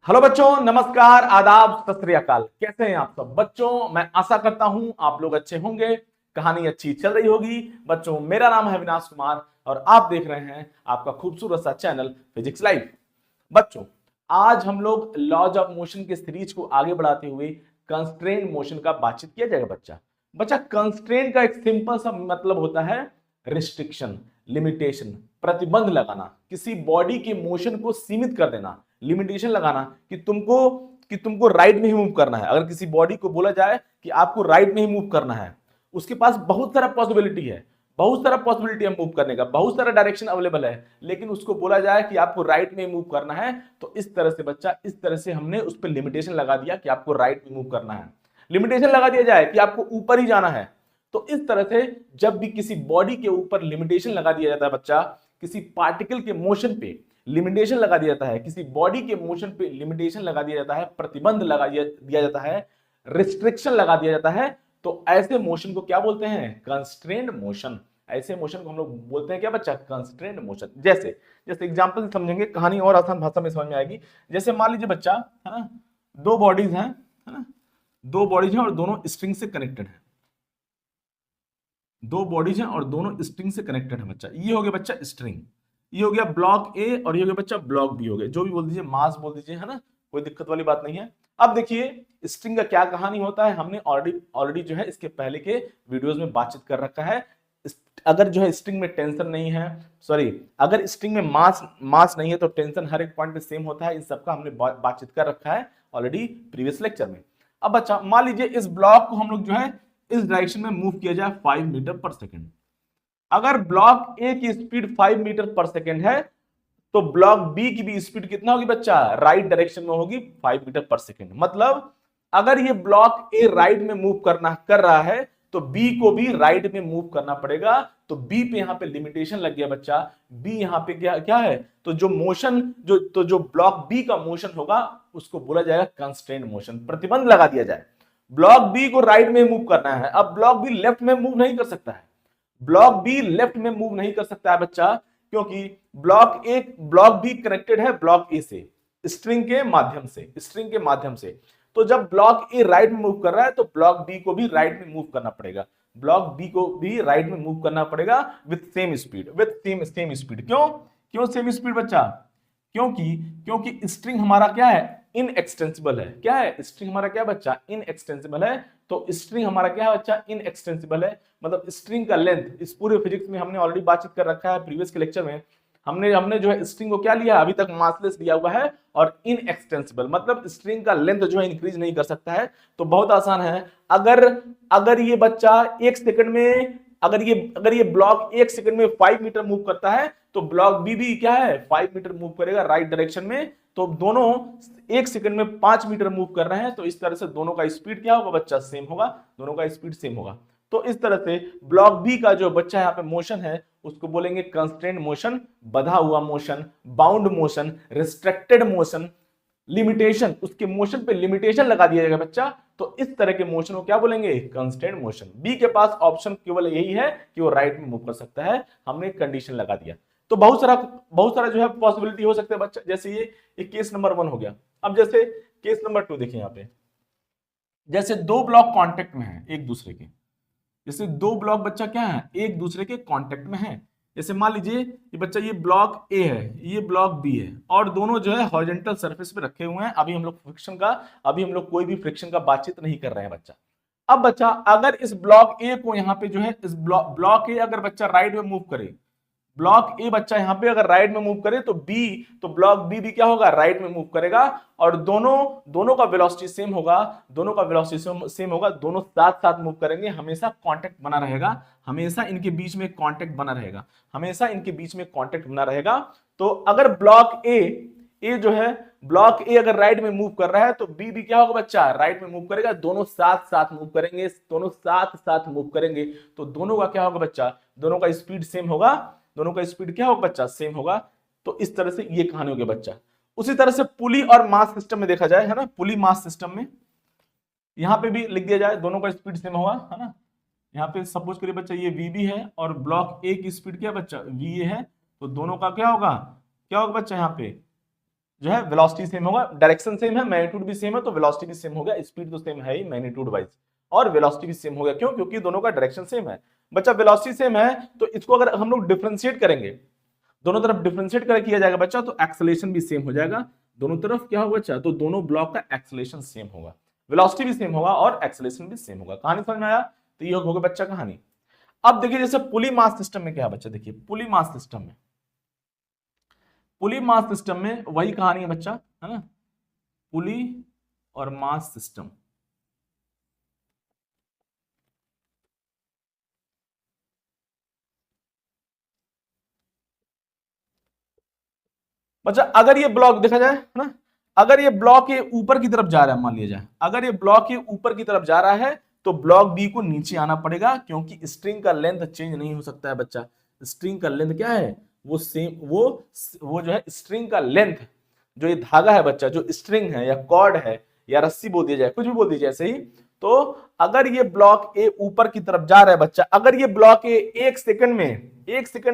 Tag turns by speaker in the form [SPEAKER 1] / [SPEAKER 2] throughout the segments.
[SPEAKER 1] Hello बच्चों, नमस्कार, आदाब, सत श्री अकाल। कैसे हैं आप सब बच्चों? मैं आशा करता हूं आप लोग अच्छे होंगे, कहानी अच्छी चल रही होगी। बच्चों, मेरा नाम है विनाश कुमार और आप देख रहे हैं आपका खूबसूरत सा चैनल फिजिक्स लाइव। बच्चों, आज हम लोग लॉज ऑफ मोशन के सीरीज को आगे बढ़ाते हुए कंस्ट्रेंट मोशन का बातचीत किया जाएगा। बच्चा बच्चा कंस्ट्रेंट का एक सिंपल सा मतलब होता है रिस्ट्रिक्शन, लिमिटेशन, प्रतिबंध लगाना, किसी बॉडी के मोशन को सीमित कर देना, लिमिटेशन लगाना कि तुमको राइट में ही मूव करना है। अगर किसी बॉडी को बोला जाए कि आपको राइट में ही मूव करना है, उसके पास बहुत सारा पॉसिबिलिटी है, बहुत सारा पॉसिबिलिटी है मूव करने का, बहुत सारा डायरेक्शन अवेलेबल है, लेकिन उसको बोला जाए कि आपको राइट में मूव करना है, तो इस तरह से बच्चा, इस तरह से हमने उस पर लिमिटेशन लगा दिया कि आपको राइट में मूव करना है। लिमिटेशन लगा दिया जाए कि आपको ऊपर ही जाना है। तो इस तरह से जब भी किसी बॉडी के ऊपर लिमिटेशन लगा दिया जाता है बच्चा, किसी पार्टिकल के मोशन पे लिमिटेशन लगा दिया जाता है, किसी बॉडी के मोशन पे लिमिटेशन लगा दिया जाता है, प्रतिबंध लगा दिया जाता है, रिस्ट्रिक्शन लगा दिया जाता है, तो ऐसे मोशन को क्या बोलते हैं? Constraint motion. ऐसे मोशन को हम लोग बोलते हैं क्या बच्चा? Constraint motion. जैसे जैसे एग्जांपल से समझेंगे, कहानी और आसान भाषा में समझ में आएगी। जैसे मान लीजिए बच्चा, है ना, दो बॉडीज हैं, है ना, दो बॉडीज हैं और दोनों स्ट्रिंग से कनेक्टेड है। दो बॉडीज हैं और दोनों स्ट्रिंग से कनेक्टेड है बच्चा। ये हो गया बच्चा स्ट्रिंग, ये हो गया ब्लॉक ए और ये हो गया बच्चा ब्लॉक बी। हो गया, जो भी बोल दीजिए, मास बोल दीजिए, है ना, कोई दिक्कत वाली बात नहीं है। अब देखिए स्ट्रिंग का क्या कहानी होता है, हमने ऑलरेडी ऑलरेडी जो है इसके पहले के वीडियोस में बातचीत कर रखा है। अगर जो है स्ट्रिंग में टेंशन नहीं है, सॉरी, अगर स्ट्रिंग में मास मास नहीं है तो टेंशन हर एक पॉइंट पे सेम होता है। इन सबका हमने बातचीत कर रखा है ऑलरेडी प्रीवियस लेक्चर में। अब बच्चा मान लीजिए इस ब्लॉक को हम लोग जो है इस डायरेक्शन में मूव किया जाए 5 मीटर पर सेकेंड। अगर ब्लॉक ए की स्पीड 5 मीटर पर सेकेंड है, तो ब्लॉक बी की भी स्पीड कितना होगी बच्चा? राइट डायरेक्शन में होगी 5 मीटर पर सेकेंड। मतलब अगर ये ब्लॉक ए राइट में मूव कर रहा है, तो बी को भी राइट में मूव करना पड़ेगा। तो बी पे यहां पे लिमिटेशन लग गया बच्चा। बी यहां पे क्या क्या है? तो जो मोशन जो ब्लॉक बी का मोशन होगा उसको बोला जाएगा कंस्ट्रेंट मोशन, प्रतिबंध लगा दिया जाए। ब्लॉक बी को राइट में मूव करना है, अब ब्लॉक बी लेफ्ट में मूव नहीं कर सकता है। ब्लॉक बी लेफ्ट में मूव नहीं कर सकता है बच्चा, क्योंकि ब्लॉक बी कनेक्टेड है ब्लॉक ए से स्ट्रिंग के माध्यम से, स्ट्रिंग के माध्यम से। तो जब ब्लॉक ए राइट में मूव कर रहा है तो ब्लॉक बी को भी राइट में मूव करना पड़ेगा, ब्लॉक बी को भी राइट में मूव करना पड़ेगा with same speed, with same speed. क्यों क्यों सेम स्पीड बच्चा? क्योंकि क्योंकि स्ट्रिंग हमारा क्या है? इनएक्सटेंसिबल है। क्या है? स्ट्रिंग हमारा क्या बच्चा? इनएक्सटेंसिबल है। तो स्ट्रिंग हमारा क्या है बच्चा? इनएक्सटेंसिबल है। मतलब स्ट्रिंग का लेंथ, इस पूरे फिजिक्स में हमने ऑलरेडी बातचीत कर रखा है प्रीवियस के लेक्चर में। हमने हमने जो है स्ट्रिंग को क्या लिया? अभी तक मासलेस लिया हुआ है और इनएक्सटेंसिबल, मतलब स्ट्रिंग का लेंथ जो है इंक्रीज नहीं कर सकता है। तो बहुत आसान है, अगर अगर ये बच्चा एक सेकंड में, अगर ये ब्लॉक एक सेकंड में 5 मीटर मूव करता है, तो ब्लॉक बी भी क्या है? 5 मीटर मूव करेगा राइट डायरेक्शन में। तो दोनों एक सेकंड में 5 मीटर मूव कर रहे हैं, तो इस तरह से दोनों का स्पीड क्या होगा बच्चा? सेम होगा, दोनों का स्पीड सेम होगा। तो इस तरह से ब्लॉक बी का जो बच्चा यहाँ पे मोशन है उसको बोलेंगे कंस्ट्रेंट मोशन, बधा हुआ motion, bound motion, restricted motion, limitation, उसके मोशन पे लिमिटेशन लगा दिया जाएगा बच्चा। तो इस तरह के मोशन को क्या बोलेंगे? Constraint motion. बी के पास ऑप्शन केवल यही है कि वो राइट में मूव कर सकता है, हमने कंडीशन लगा दिया। तो बहुत सारा जो है पॉसिबिलिटी हो सकता है बच्चा। जैसे ये केस नंबर 1 हो गया। अब जैसे केस नंबर 2 देखिए, यहाँ पे जैसे दो ब्लॉक कांटेक्ट में हैं एक दूसरे के, जैसे दो ब्लॉक बच्चा क्या है? एक दूसरे के कांटेक्ट में है। जैसे मान लीजिए ये बच्चा, ये ब्लॉक ए है, ये ब्लॉक बी है, और दोनों जो है हॉरिजॉन्टल सरफेस पे रखे हुए हैं। अभी हम लोग कोई भी फ्रिक्शन का बातचीत नहीं कर रहे हैं बच्चा। अब बच्चा अगर इस ब्लॉक ए को यहाँ पे जो है, इस ब्लॉक ए अगर बच्चा राइट में मूव करे, ब्लॉक ए बच्चा यहां पे अगर राइट में मूव करे, तो ब्लॉक बी भी क्या होगा? राइट में मूव करेगा। और दोनों का वेलोसिटी सेम होगा, दोनों साथ साथ मूव करेंगे। हमेशा कांटेक्ट बना रहेगा, हमेशा इनके बीच में कांटेक्ट बना रहेगा, हमेशा इनके बीच में कांटेक्ट बना रहेगा। तो अगर ब्लॉक ए जो है, ब्लॉक ए अगर राइट में मूव कर रहा है, तो बी भी क्या होगा बच्चा? राइट में मूव करेगा। दोनों साथ साथ मूव करेंगे, दोनों साथ साथ मूव करेंगे, तो दोनों का क्या होगा बच्चा? दोनों का स्पीड सेम होगा, दोनों का स्पीड क्या होगा बच्चा? सेम होगा। तो इस तरह से ये कहानी हो गया बच्चा। उसी तरह से पुली और मास सिस्टम में देखा जाए, है ना, पुली मास सिस्टम में यहां पे भी लिख दिया जाए, दोनों का स्पीड सेम होगा, है ना। यहाँ पे सपोज करिए बच्चा ये वीबी है और ब्लॉक ए की स्पीड क्या बच्चा? वी ए है। तो दोनों का क्या होगा? क्या होगा बच्चा? यहाँ पे जो है वेलोसिटी सेम होगा, डायरेक्शन सेम है, मैग्नीट्यूड भी सेम है, तो वेलोसिटी भी सेम हो गया, स्पीड तो सेम है ही मैग्नीट्यूड वाइज, और वेलोसिटी भी सेम हो गया। क्यों? क्योंकि दोनों का डायरेक्शन सेम है। बच्चा वेलोसिटी सेम है तो इसको अगर हम लोग डिफरेंशिएट करेंगे, दोनों तरफ डिफरेंशिएट कर किया जाएगा बच्चा, तो एक्सेलरेशन भी सेम हो जाएगा। दोनों तरफ क्या होगा बच्चा? तो दोनों ब्लॉक का एक्सेलरेशन सेम होगा, वेलोसिटी भी सेम होगा और एक्सेलरेशन भी सेम होगा। कहानी समझ में आया? तो ये होगा बच्चा कहानी। अब देखिए जैसे पुली मास सिस्टम में क्या है बच्चा, देखिए पुली मास सिस्टम में, पुली मास सिस्टम में वही कहानी है बच्चा, है ना, पुली और मास सिस्टम। बच्चा अगर ये ब्लॉक देखा जाए, है ना, अगर ये ब्लॉक ये ऊपर की तरफ जा रहा है, मान लिया जाए अगर ये ब्लॉक ये ऊपर की तरफ जा रहा है, तो ब्लॉक बी को नीचे आना पड़ेगा, क्योंकि स्ट्रिंग का लेंथ चेंज नहीं हो सकता है बच्चा। स्ट्रिंग का लेंथ क्या है? वो सेम, वो जो है स्ट्रिंग का लेंथ, जो ये धागा है बच्चा, जो स्ट्रिंग है या कॉर्ड है या रस्सी बोल दिया जाए, कुछ भी बोल दीजिए ऐसे ही, तो अगर ये ब्लॉक ए ऊपर की तरफ जा रहा है बच्चा, अगर ये ब्लॉक ए एक सेकंड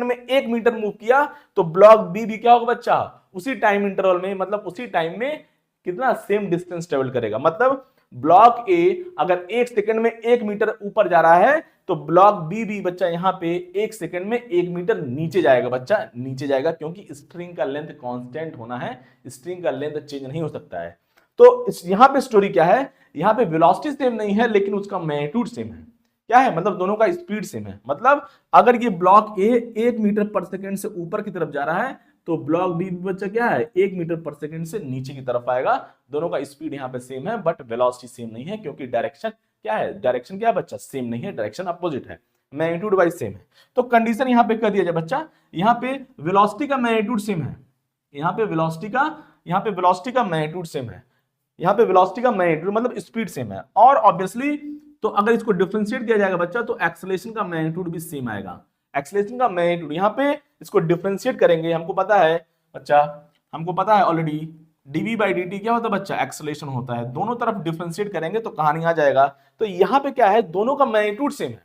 [SPEAKER 1] में 1 मीटर मूव किया, तो ब्लॉक बी भी क्या होगा बच्चा? उसी टाइम इंटरवल में, मतलब उसी टाइम में कितना सेम डिस्टेंस ट्रेवल करेगा। मतलब ब्लॉक ए अगर 1 सेकंड में 1 मीटर ऊपर जा रहा है, तो ब्लॉक बी भी बच्चा यहाँ पे 1 सेकंड में 1 मीटर नीचे जाएगा बच्चा, नीचे जाएगा, क्योंकि स्ट्रिंग का लेंथ कांस्टेंट होना है, स्ट्रिंग का लेंथ चेंज नहीं हो सकता है। तो यहाँ पे स्टोरी क्या है? यहाँ पे वेलोसिटी सेम नहीं है, लेकिन उसका मैग्नीट्यूड सेम है। क्या है? मतलब दोनों का स्पीड सेम है। मतलब अगर ये ब्लॉक ए 1 मीटर पर सेकंड से ऊपर की तरफ जा रहा है, तो ब्लॉक बी बच्चा क्या है? 1 मीटर पर सेकंड से नीचे की तरफ आएगा। दोनों का स्पीड यहाँ पे सेम है, बट वेलोसिटी सेम नहीं है, क्योंकि डायरेक्शन क्या है? डायरेक्शन क्या है बच्चा? सेम नहीं है, डायरेक्शन अपोजिट है, मैग्नीट्यूड वाइज सेम है। तो कंडीशन यहाँ पे कर दिया जाए बच्चा, यहाँ पे वेलोसिटी का मैग्नीट्यूड सेम है, यहाँ पे वेलोसिटी का मैग्नीट्यूड सेम है, यहाँ पे वेलोसिटी का मैग्नीट्यूड मतलब स्पीड सेम है। और ऑब्वियसली तो अगर इसको डिफरेंशिएट किया जाएगा बच्चा, तो एक्सेलरेशन का मैग्नीट्यूड भी सेम आएगा। एक्सेलरेशन का मैग्नीट्यूड यहाँ पे इसको डिफरेंशिएट करेंगे, हमको पता है बच्चा, हमको पता है ऑलरेडी, dv/dt क्या होता है बच्चा? एक्सेलरेशन होता है। दोनों तरफ डिफरेंशिएट करेंगे तो कहानी आ जाएगा। तो यहाँ पे क्या है? दोनों का मैग्नीट्यूड सेम है।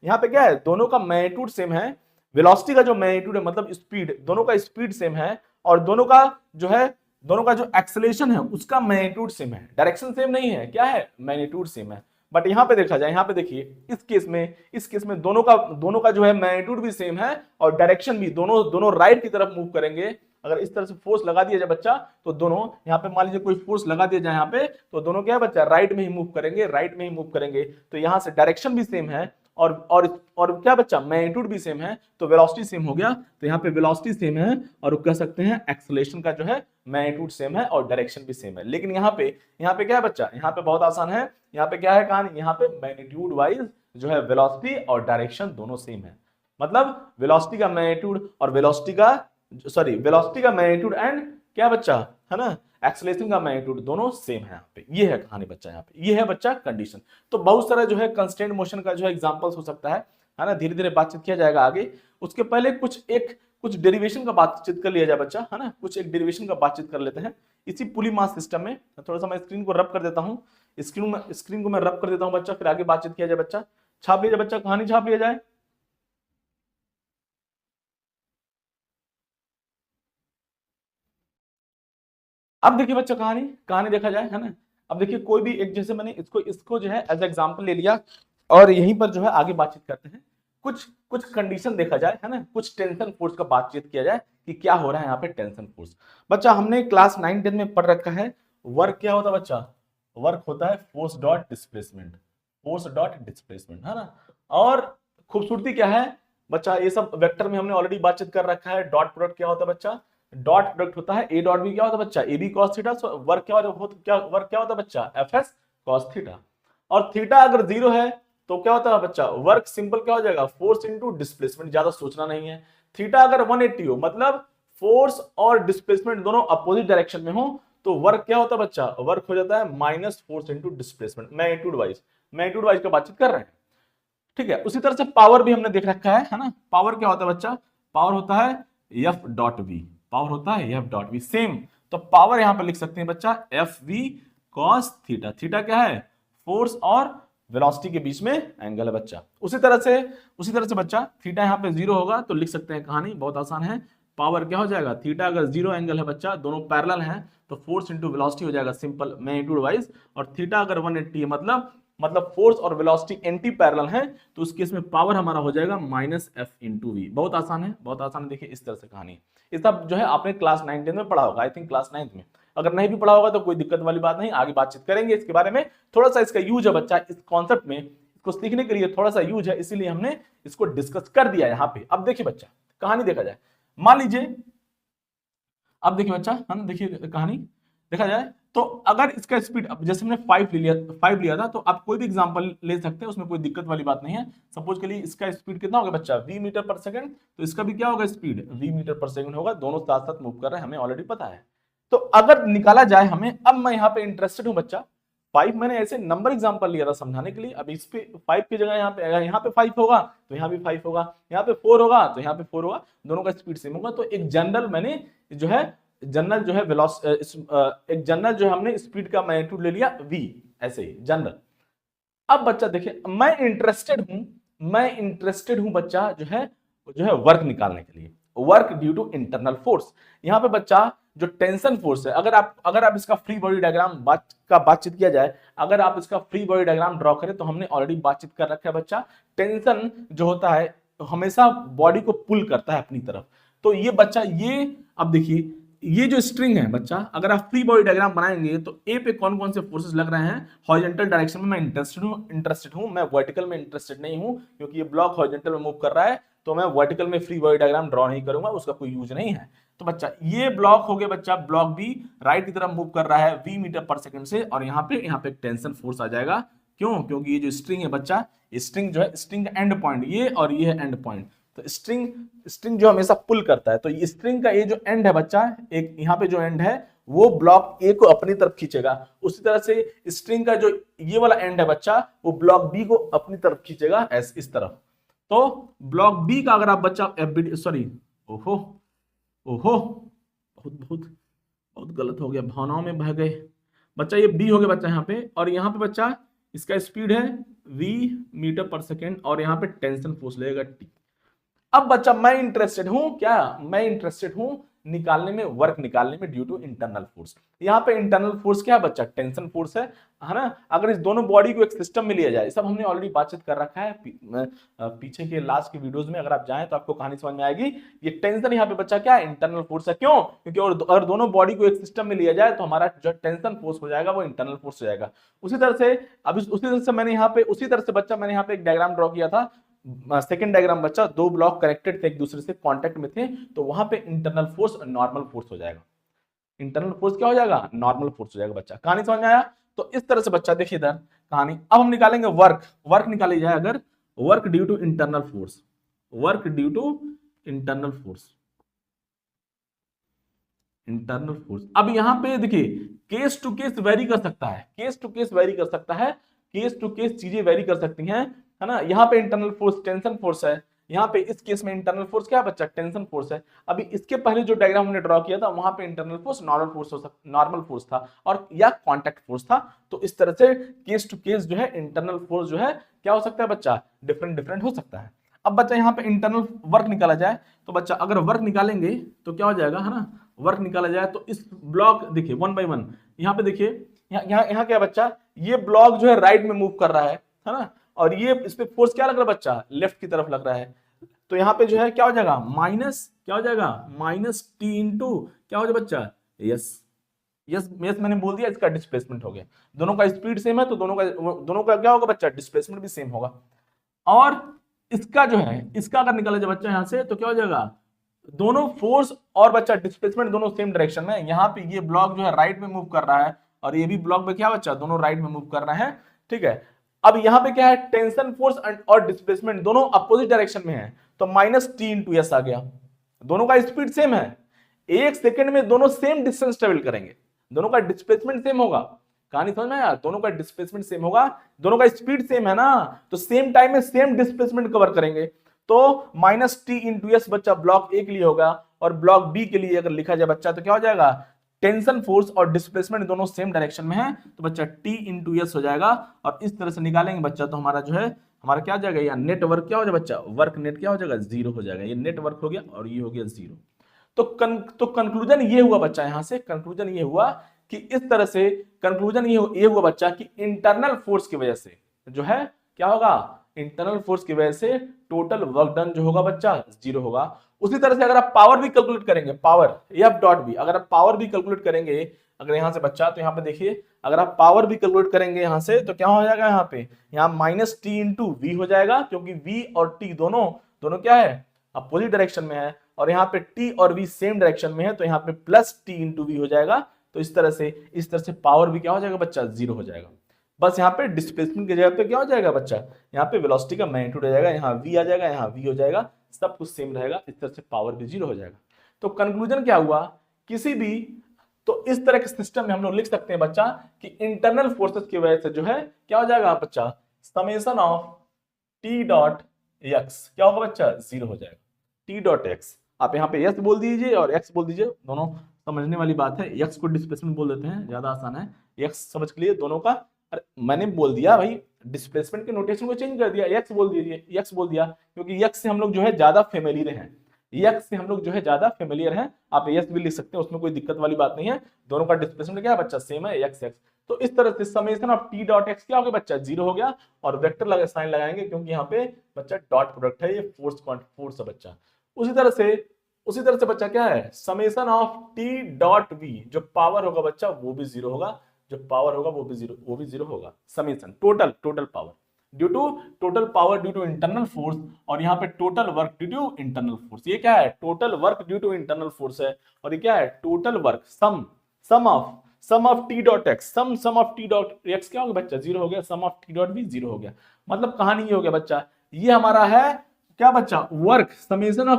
[SPEAKER 1] यहाँ पे क्या है? दोनों का मैग्नीट्यूड सेम है। वेलोसिटी का जो मैग्नीट्यूड है, मतलब स्पीड, दोनों का स्पीड सेम है, और दोनों का जो एक्सेलरेशन है उसका मैग्नीट्यूड सेम है। डायरेक्शन सेम नहीं है, क्या है? मैग्नीट्यूड सेम है। बट यहाँ पे देखा जाए, यहाँ पे देखिए इस केस में दोनों का जो है मैग्नीट्यूड भी सेम है, और डायरेक्शन भी दोनों राइट की तरफ मूव करेंगे। अगर इस तरह से फोर्स लगा दिया जाए बच्चा, तो दोनों यहाँ पे मान लीजिए कोई फोर्स लगा दिया जाए यहाँ पे, तो दोनों क्या है बच्चा? राइट में ही मूव करेंगे, तो यहाँ से डायरेक्शन भी सेम है, और क्या बच्चा? मैग्नीट्यूड भी सेम है, तो वेलोसिटी सेम हो गया। तो यहाँ पे वेलोसिटी सेम है, और कह सकते हैं एक्सेलरेशन का जो है मैग्नीट्यूड सेम है, और डायरेक्शन भी सेम है। लेकिन यहाँ पे क्या है बच्चा? यहाँ पे बहुत आसान है। यहाँ पे क्या है कहानी? यहाँ पे मैग्नीट्यूड वाइज जो है वेलोसिटी और डायरेक्शन दोनों सेम है। मतलब वेलोसिटी का मैग्नीट्यूड और वेलोसिटी का मैग्नीट्यूड एंड क्या बच्चा, है ना, एक्सेलरेशन का मैग्नीट्यूड दोनों सेम है। यहाँ पे ये है कहानी बच्चा, यहाँ पे ये है बच्चा कंडीशन। तो बहुत सारा जो है कंस्टेंट मोशन का जो है एग्जांपल्स हो सकता है ना, धीरे धीरे बातचीत किया जाएगा आगे। उसके पहले कुछ डेरिवेशन का बातचीत कर लिया जाए बच्चा, है ना, कुछ एक डेरिवेशन का बातचीत कर लेते हैं इसी पुली मास सिस्टम में। थोड़ा सा मैं स्क्रीन को रब कर देता हूँ, स्क्रीन को मैं रब कर देता हूँ बच्चा, फिर आगे बातचीत किया जाए बच्चा। छाप लिया जाए बच्चा, कहानी छाप लिया जाए। अब देखिए बच्चा, कहानी देखा जाए, है ना। अब देखिए कोई भी एक, जैसे मैंने इसको जो है एज एग्जांपल ले लिया, और यहीं पर जो है आगे बातचीत करते हैं। कुछ कुछ कंडीशन देखा जाए, है ना, कुछ टेंशन फोर्स का बातचीत किया जाए कि क्या हो रहा है यहाँ पे टेंशन फोर्स। बच्चा हमने क्लास 9-10 में पढ़ रखा है, वर्क क्या होता है बच्चा? वर्क होता है फोर्स डॉट डिस्प्लेसमेंट, है ना। और खूबसूरती क्या है बच्चा? ये सब वेक्टर में हमने ऑलरेडी बातचीत कर रखा है। डॉट प्रोडक्ट क्या होता है बच्चा? डॉट प्रोडक्ट होता है ए डॉट बी, क्या होता है बच्चा? A B cos theta. Work क्या होता है बच्चा? F S cos theta. और थीटा अगर 0 है तो क्या होता है बच्चा? वर्क सिंपल क्या हो जाएगा? फोर्स इंटू डिस्प्लेसमेंट, ज्यादा सोचना नहीं है। थीटा अगर 180 हो, मतलब फोर्स और डिस्प्लेसमेंट दोनों अपोजिट डायरेक्शन में हो, तो वर्क क्या होता है बच्चा? वर्क हो जाता है minus force into displacement, magnitude wise का बातचीत कर रहे हैं, ठीक है। उसी तरह से पावर भी हमने देख रखा है ना। पावर क्या होता है बच्चा? पावर होता है एफ डॉट वी, सेम। तो पावर यहां पर लिख सकते हैं बच्चा F V cos theta. Theta क्या है? फोर्स और वेलोसिटी के बीच में एंगल है बच्चा। उसी तरह से बच्चा थीटा यहाँ पे 0 होगा, तो लिख सकते हैं कहानी बहुत आसान है, पावर क्या हो जाएगा थीटा, अगर जीरो एंगल है बच्चा, दोनों पैरेलल हैं तो फोर्स इंटू वेलोसिटी हो जाएगा सिंपल मैग्नीट्यूड वाइज, और थीटा अगर 180 है मतलब फोर्स और वेलोसिटी एंटी पैरेलल है, तो उस केस में पावर हमारा हो जाएगा माइनस एफ इंटू वी। बहुत आसान है, बहुत आसान है। देखिए इस तरह से कहानी, ये सब जो है आपने क्लास 9 में पढ़ा होगा, आई थिंक क्लास 9 में। अगर नहीं भी पढ़ा होगा तो कोई दिक्कत वाली बात नहीं, आगे बातचीत करेंगे इसके बारे में। थोड़ा सा इसका यूज है बच्चा, इस कॉन्सेप्ट में इसको सीखने के लिए थोड़ा सा यूज है, इसीलिए हमने इसको डिस्कस कर दिया यहाँ पे। अब देखिए बच्चा कहानी देखा जाए, मान लीजिए, अब देखिए बच्चा, है ना, देखिए कहानी देखा जाए तो अगर इसका स्पीड जैसे हमने 5 लिया था, तो आप कोई भी एग्जांपल ले सकते हैं, उसमें कोई दिक्कत वाली बात नहीं है। सपोज के लिए इसका स्पीड कितना होगा बच्चा v मीटर पर सेकंड, तो इसका भी क्या होगा स्पीड v मीटर पर सेकंड होगा, दोनों साथ साथ मूव कर रहे हैं, हमें ऑलरेडी पता है। तो अगर निकाला जाए हमें, अब मैं यहाँ पे इंटरेस्टेड हूँ बच्चा, 5 मैंने ऐसे नंबर एग्जांपल लिया था समझाने के लिए, अब इस पे 5 की जगह यहाँ पे 5 होगा तो यहाँ भी 5 होगा, यहाँ पे 4 होगा तो यहाँ पे 4 होगा, दोनों का स्पीड सेम होगा। तो एक जनरल मैंने जो है एक जनरल जो हमने स्पीड का मैग्नीट्यूड ले लिया v, ऐसे ही जनरल। अब बच्चा देखिए मैं इंटरेस्टेड हूं बच्चा जो है वर्क निकालने के लिए, work due to internal force. यहाँ पे बच्चा जो टेंशन फोर्स है, अगर आप इसका फ्री बॉडी डायग्राम बातचीत किया जाए, अगर आप इसका फ्री बॉडी डायग्राम ड्रॉ करें तो हमने ऑलरेडी बातचीत कर रखा है बच्चा, टेंशन जो होता है हमेशा बॉडी को पुल करता है अपनी तरफ। तो ये बच्चा ये, अब देखिए ये जो स्ट्रिंग है बच्चा, अगर आप फ्री बॉडी डायग्राम बनाएंगे तो ए पे कौन कौन से फोर्सेस लग रहे हैं, हॉरिजॉन्टल डायरेक्शन में मैं इंटरेस्टेड हूं, मैं वर्टिकल में इंटरेस्टेड नहीं हूं, क्योंकि ये ब्लॉक हॉरिजॉन्टल में मूव कर रहा है, तो मैं वर्टिकल में फ्री बॉडी डायग्राम ड्रॉ नहीं करूंगा, उसका कोई यूज नहीं है। तो बच्चा ये ब्लॉक हो गया बच्चा, ब्लॉक बी राइट की तरफ मूव कर रहा है v मीटर पर सेकंड से, और यहाँ पे टेंशन फोर्स आ जाएगा। क्यों? क्योंकि ये जो स्ट्रिंग है बच्चा, स्ट्रिंग जो है, स्ट्रिंग का एंड पॉइंट ये और ये है एंड पॉइंट, तो स्ट्रिंग जो हमेशा पुल करता है, तो ये स्ट्रिंग का ये जो एंड है बच्चा, एक यहाँ पे जो एंड है वो ब्लॉक ए को अपनी तरफ खींचेगा, उसी तरह से स्ट्रिंग का जो ये वाला एंड है बच्चा, वो ब्लॉक बी को अपनी तरफ खींचेगा इस तरफ। तो ब्लॉक बी का अगर आप बच्चा ओहो बहुत बहुत बहुत गलत हो गया, भावनाओं में बह गए बच्चा, ये बी हो गया बच्चा यहाँ पे, और यहाँ पे बच्चा इसका स्पीड है v मीटर पर सेकेंड, और यहाँ पे टेंशन फोर्स लगेगा t। अब बच्चा मैं इंटरेस्टेड हूं निकालने में, वर्क निकालने में ड्यू टू इंटरनल फोर्स। यहाँ पे इंटरनल फोर्स क्या है बच्चा, टेंशन फोर्स है ना। अगर इस दोनों बॉडी को एक सिस्टम में लिया जाए, सब हमने ऑलरेडी बातचीत कर रखा है पीछे के लास्ट के वीडियोस में, अगर आप जाएं तो आपको कहानी समझ में आएगी। ये टेंशन यहाँ पे बच्चा क्या है, इंटरनल फोर्स है। क्यों? क्योंकि अगर दोनों बॉडी को एक सिस्टम में लिया जाए तो हमारा जो टेंशन फोर्स हो जाएगा वो इंटरनल फोर्स हो जाएगा। उसी तरह से मैंने यहाँ पे एक डायग्राम ड्रॉ किया था, सेकेंड डायग्राम बच्चा, दो ब्लॉक कनेक्टेड थे, एक दूसरे से कांटेक्ट में थे, तो वहां पे इंटरनल फोर्स नॉर्मल फोर्स हो जाएगा। इंटरनल फोर्स क्या हो जाएगा, नॉर्मल फोर्स हो जाएगा बच्चा। कहानी समझ में आया? तो इस तरह से बच्चा देखिए इधर कहानी। अब हम निकालेंगे वर्क निकाली जाए अगर, work due to internal force, internal force. अब यहां पे देखिए केस टू केस वेरी कर सकता है, केस टू केस चीजें वेरी कर सकती हैं, है ना। यहाँ पे इंटरनल फोर्स टेंशन फोर्स है, यहाँ पे इस केस में इंटरनल फोर्स क्या है बच्चा, टेंशन फोर्स है। अभी इसके पहले जो डायग्राम हमने ड्रॉ किया था वहां पे इंटरनल फोर्स नॉर्मल फोर्स था और या कांटेक्ट फोर्स था। तो इस तरह से केस टू केस जो है इंटरनल फोर्स जो है क्या हो सकता है बच्चा, डिफरेंट हो सकता है। अब बच्चा यहाँ पे इंटरनल वर्क निकाला जाए तो बच्चा अगर वर्क निकालेंगे तो क्या हो जाएगा, है ना। वर्क निकाला जाए तो इस ब्लॉक देखिए 1 बाय 1, यहाँ पे देखिए यहाँ क्या बच्चा, ये ब्लॉक जो है राइट में मूव कर रहा है ना, और ये इस पे फोर्स क्या लग रहा है बच्चा, लेफ्ट की तरफ लग रहा है। तो यहाँ पे जो है क्या हो जाएगा, माइनस टी इंटू क्या हो जाएगा बच्चा, यस मैंने बोल दिया, इसका डिस्प्लेसमेंट हो गया। दोनों का स्पीड सेम है तो दोनों का क्या होगा बच्चा, डिस्प्लेसमेंट भी सेम होगा। और इसका जो है, इसका अगर निकाला जाए बच्चा यहाँ से तो क्या हो जाएगा, दोनों फोर्स और बच्चा डिस्प्लेसमेंट दोनों सेम डायरेक्शन में। यहाँ पे ये ब्लॉक जो है राइट में मूव कर रहा है और ये भी ब्लॉक में क्या बच्चा, दोनों राइट में मूव कर रहे हैं, ठीक है। अब यहाँ पे क्या है, टेंशन फोर्स और डिस्प्लेसमेंट दोनों अपोजिट डायरेक्शन में है, तो माइनस टी इंटू एस आ गया। दोनों का स्पीड सेम है, 1 सेकंड में दोनों सेम डिस्टेंस ट्रेवल करेंगे, दोनों का डिस्प्लेसमेंट सेम होगा। कहानी समझ में आया, दोनों का डिस्प्लेसमेंट सेम होगा, दोनों का स्पीड सेम है ना, तो सेम टाइम में सेम डिस्प्लेसमेंट कवर करेंगे। तो माइनस टी इंटू एस बच्चा ब्लॉक ए के लिए होगा, और ब्लॉक बी के लिए अगर लिखा जाए बच्चा तो क्या हो जाएगा, टेंशन फोर्स और डिस्प्लेसमेंट दोनों सेम डायरेक्शन में है, तो बच्चा टी इंटू एस हो जाएगा। और इस तरह से निकालेंगे बच्चा तो हमारा जो है, हमारा क्या हो जाएगा, या नेटवर्क क्या हो जाएगा बच्चा, वर्क नेट क्या हो जाएगा, 0 हो जाएगा। ये नेटवर्क हो गया और ये हो गया 0। तो कंक्लूजन ये हुआ बच्चा, यहां से कंक्लूजन ये हुआ कि इस तरह से कंक्लूजन ये हुआ बच्चा कि इंटरनल फोर्स की वजह से जो है क्या होगा, इंटरनल फोर्स की वजह से टोटल वर्क डन जो होगा बच्चा 0 होगा। उसी तरह से अगर आप पावर भी कैलकुलेट करेंगे, पावर एफ डॉट बी, अगर आप पावर भी कैलकुलेट करेंगे अगर यहां से बच्चा, तो यहां पे देखिए अगर आप पावर भी कैलकुलेट करेंगे यहां से तो क्या हो जाएगा, यहाँ पे यहाँ माइनस टी इंटू वी हो जाएगा, क्योंकि वी और टी दोनों दोनों क्या है, अपोजिट डायरेक्शन में है, और यहाँ पे टी और वी सेम डायरेक्शन में है, तो यहाँ पे प्लस टी इंटू वी हो जाएगा। तो इस तरह से पावर भी क्या हो जाएगा बच्चा, 0 हो जाएगा। बस यहाँ पे डिस्प्लेसमेंट की जगह पे क्या हो जाएगा बच्चा, यहाँ पे वेलोसिटी का मैग्नीट्यूड हो जाएगा, यहाँ v आ जाएगा, यहाँ v हो जाएगा, सब कुछ सेम रहेगा, इस तरह से पावर भी 0 हो जाएगा। तो कंक्लूजन क्या हुआ, किसी भी, तो इस तरह के सिस्टम में हम लोग लिख सकते हैं बच्चा कि इंटरनल फोर्सेस की वजह से जो है क्या हो जाएगा बच्चा, summation of T dot X क्या होगा बच्चा, 0 हो जाएगा। टी डॉट एक्स आप यहाँ पे एस बोल दीजिए और एक्स बोल दीजिए, दोनों समझने वाली बात है। एक्स को डिस्प्लेसमेंट बोल देते हैं, ज्यादा आसान है, एक्स समझ के लिए दोनों का। अरे मैंने बोल दिया भाई, डिस्प्लेसमेंट के नोटेशन को चेंज कर दिया, एक्स बोल दीजिए, एक्स बोल दिया, क्योंकि एक्स से हम लोग जो है ज्यादा फेमिलियर हैं, एक्स से हम लोग जो है ज्यादा फेमिलियर हैं। आप एक्स भी लिख सकते हैं, उसमें कोई दिक्कत वाली बात नहीं है, दोनों का डिस्प्लेसमेंट क्या है बच्चा, सेम है, एक्स एक्स। तो इस तरह से summation of T dot X क्या हो गया बच्चा, 0 हो गया, और वेक्टर लगा साइन लगाएंगे क्योंकि यहाँ पे बच्चा डॉट प्रोडक्ट है, ये फोर्स है बच्चा। उसी तरह से बच्चा क्या है, summation of T dot V, जो पावर होगा बच्चा वो भी 0 होगा, जो पावर होगा वो भी 0 होगा। Summation total power due to internal force, और यहाँ पे total work due to internal force. ये क्या है, total work due to internal force है, और ये क्या है, total work sum of T dot X, sum of T dot X क्या हो गया बच्चा, 0 हो गया, सम ऑफ टी डॉट भी 0 हो गया। मतलब कहानी ये हो गया बच्चा, ये हमारा है क्या बच्चा, work, summation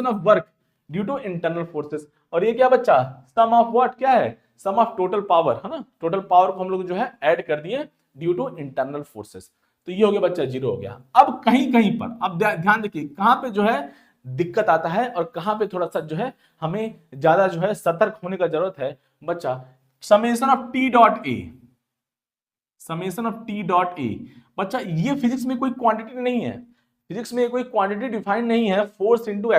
[SPEAKER 1] of work due to internal forces, और ये क्या बच्चा, सम ऑफ व्हाट क्या है, सम ऑफ टोटल पावर, है ना, टोटल पावर को हम लोग जो है ऐड कर दिए ड्यू टू इंटरनल फोर्सेस। तो ये हो गया बच्चा, 0 हो गया। अब कहीं कहीं पर, अब ध्यान देखिए कहां पे जो है दिक्कत आता है और कहां पे थोड़ा सा जो है हमें ज्यादा जो है सतर्क होने का जरूरत है बच्चा। Summation of T dot A, summation of T dot A बच्चा, ये फिजिक्स में कोई क्वांटिटी नहीं है, फिजिक्स में कोई क्वांटिटी डिफाइंड नहीं है, फोर्स इनटू